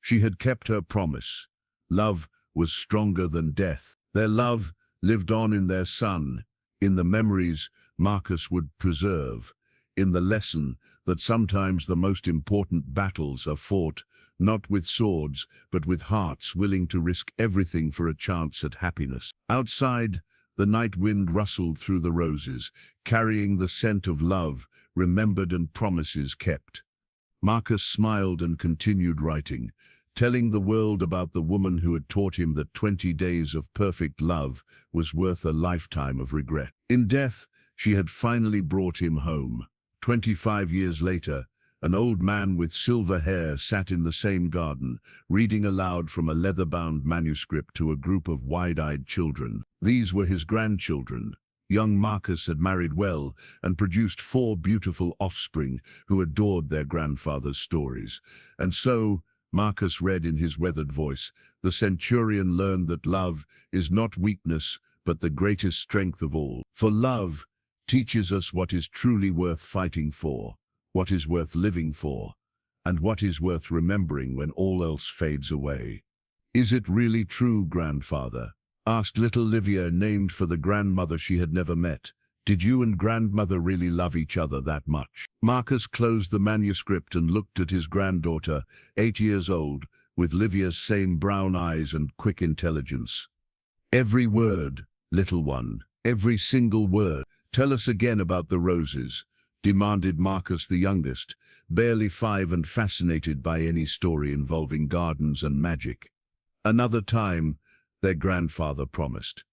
She had kept her promise. Love was stronger than death. Their love lived on in their son, in the memories Marcus would preserve, in the lesson that sometimes the most important battles are fought, not with swords, but with hearts willing to risk everything for a chance at happiness. Outside, the night wind rustled through the roses, carrying the scent of love, remembered and promises kept. Marcus smiled and continued writing, telling the world about the woman who had taught him that 20 days of perfect love was worth a lifetime of regret. In death, she had finally brought him home. 25 years later, an old man with silver hair sat in the same garden, reading aloud from a leather-bound manuscript to a group of wide-eyed children. These were his grandchildren. Young Marcus had married well and produced 4 beautiful offspring who adored their grandfather's stories. And so, Marcus read in his weathered voice, the centurion learned that love is not weakness, but the greatest strength of all. For love teaches us what is truly worth fighting for, what is worth living for, and what is worth remembering when all else fades away. Is it really true, grandfather? Asked little Livia, named for the grandmother she had never met. Did you and grandmother really love each other that much? Marcus closed the manuscript and looked at his granddaughter, 8 years old, with Livia's same brown eyes and quick intelligence. Every word, little one, every single word. Tell us again about the roses, demanded Marcus the youngest, barely 5 and fascinated by any story involving gardens and magic. Another time, their grandfather promised.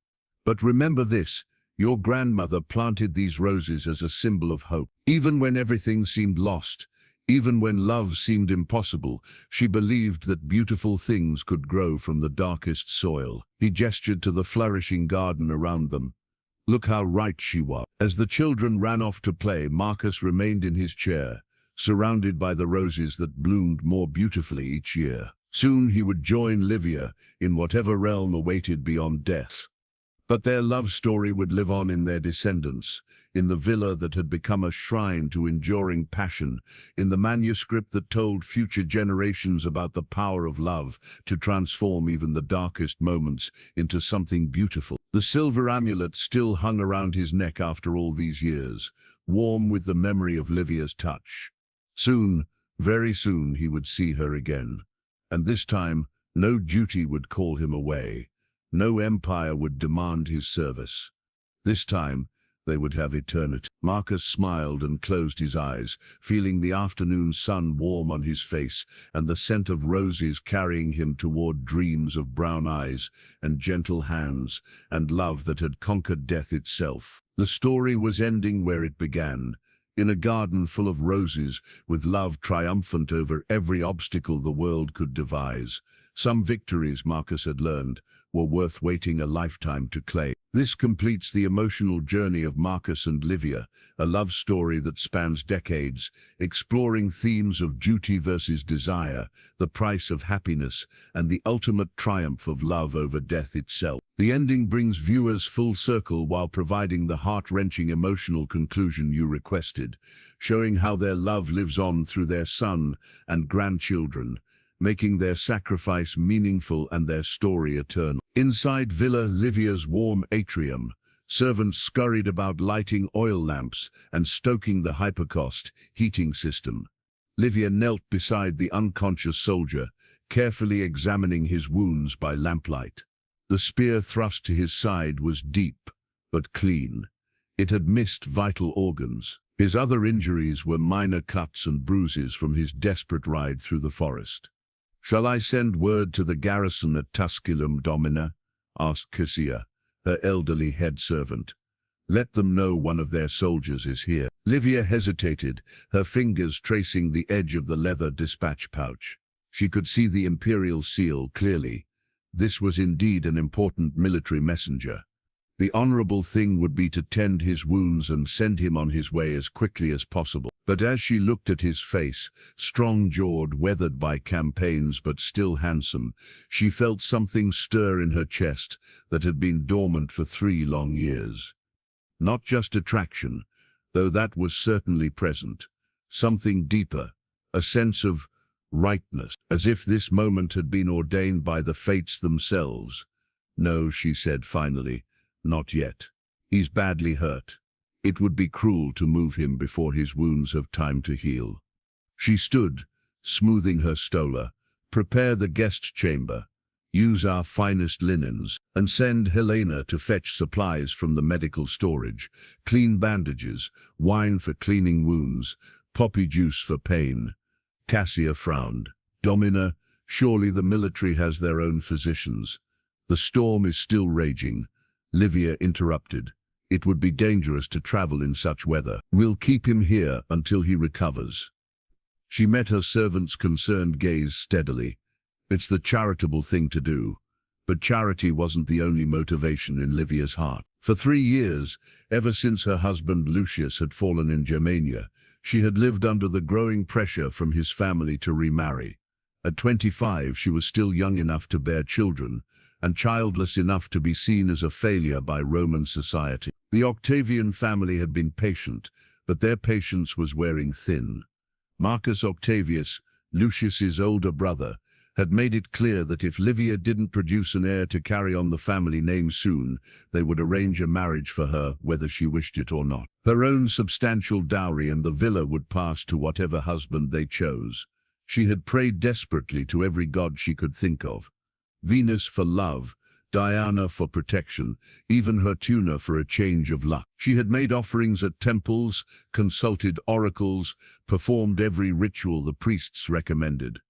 But remember this, your grandmother planted these roses as a symbol of hope. Even when everything seemed lost, even when love seemed impossible, she believed that beautiful things could grow from the darkest soil. He gestured to the flourishing garden around them. Look how right she was. As the children ran off to play, Marcus remained in his chair, surrounded by the roses that bloomed more beautifully each year. Soon he would join Livia in whatever realm awaited beyond death. But their love story would live on in their descendants, in the villa that had become a shrine to enduring passion, in the manuscript that told future generations about the power of love to transform even the darkest moments into something beautiful. The silver amulet still hung around his neck after all these years, warm with the memory of Livia's touch. Soon, very soon, he would see her again. And this time, no duty would call him away. No empire would demand his service. This time, they would have eternity. Marcus smiled and closed his eyes, feeling the afternoon sun warm on his face and the scent of roses carrying him toward dreams of brown eyes and gentle hands and love that had conquered death itself. The story was ending where it began, in a garden full of roses, with love triumphant over every obstacle the world could devise. Some victories, Marcus had learned, were worth waiting a lifetime to claim. This completes the emotional journey of Marcus and Livia, a love story that spans decades, exploring themes of duty versus desire, the price of happiness, and the ultimate triumph of love over death itself. The ending brings viewers full circle while providing the heart-wrenching emotional conclusion you requested, showing how their love lives on through their son and grandchildren, making their sacrifice meaningful and their story eternal. Inside Villa Livia's warm atrium, servants scurried about lighting oil lamps and stoking the hypercaust heating system. Livia knelt beside the unconscious soldier, carefully examining his wounds by lamplight. The spear thrust to his side was deep, but clean. It had missed vital organs. His other injuries were minor cuts and bruises from his desperate ride through the forest. "Shall I send word to the garrison at Tusculum, Domina?" asked Cassia, her elderly head servant. "Let them know one of their soldiers is here." Livia hesitated, her fingers tracing the edge of the leather dispatch pouch. She could see the imperial seal clearly. This was indeed an important military messenger. The honorable thing would be to tend his wounds and send him on his way as quickly as possible. But as she looked at his face, strong-jawed, weathered by campaigns but still handsome, she felt something stir in her chest that had been dormant for 3 long years. Not just attraction, though that was certainly present. Something deeper, a sense of rightness, as if this moment had been ordained by the fates themselves. "No," she said finally, "not yet. He's badly hurt. It would be cruel to move him before his wounds have time to heal." She stood, smoothing her stola. "Prepare the guest chamber. Use our finest linens, and send Helena to fetch supplies from the medical storage. Clean bandages, wine for cleaning wounds, poppy juice for pain." Cassia frowned. "Domina, surely the military has their own physicians." "The storm is still raging," Livia interrupted. "It would be dangerous to travel in such weather. We'll keep him here until he recovers." She met her servant's concerned gaze steadily. It's the charitable thing to do. But charity wasn't the only motivation in Livia's heart. For 3 years, ever since her husband Lucius had fallen in Germania, she had lived under the growing pressure from his family to remarry. At 25, she was still young enough to bear children, and childless enough to be seen as a failure by Roman society. The Octavian family had been patient, but their patience was wearing thin. Marcus Octavius, Lucius's older brother, had made it clear that if Livia didn't produce an heir to carry on the family name soon, they would arrange a marriage for her, whether she wished it or not. Her own substantial dowry and the villa would pass to whatever husband they chose. She had prayed desperately to every god she could think of. Venus for love, Diana for protection, even Hertuna for a change of luck. She had made offerings at temples, consulted oracles, performed every ritual the priests recommended.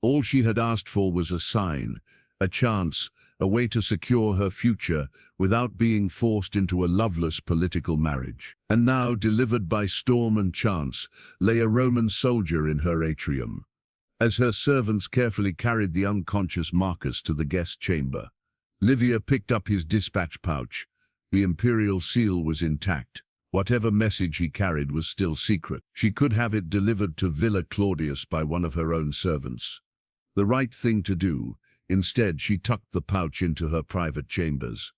All she had asked for was a sign, a chance, a way to secure her future without being forced into a loveless political marriage. And now, delivered by storm and chance, lay a Roman soldier in her atrium. As her servants carefully carried the unconscious Marcus to the guest chamber, Livia picked up his dispatch pouch. The imperial seal was intact. Whatever message he carried was still secret. She could have it delivered to Villa Claudius by one of her own servants. The right thing to do. Instead, she tucked the pouch into her private chambers.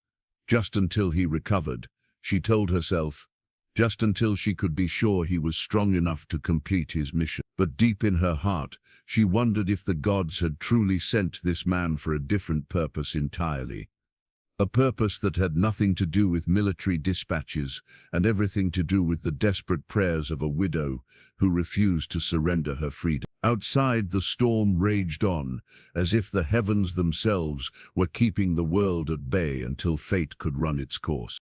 Just until he recovered, she told herself, just until she could be sure he was strong enough to complete his mission. But deep in her heart, she wondered if the gods had truly sent this man for a different purpose entirely. A purpose that had nothing to do with military dispatches and everything to do with the desperate prayers of a widow who refused to surrender her freedom. Outside, the storm raged on, as if the heavens themselves were keeping the world at bay until fate could run its course.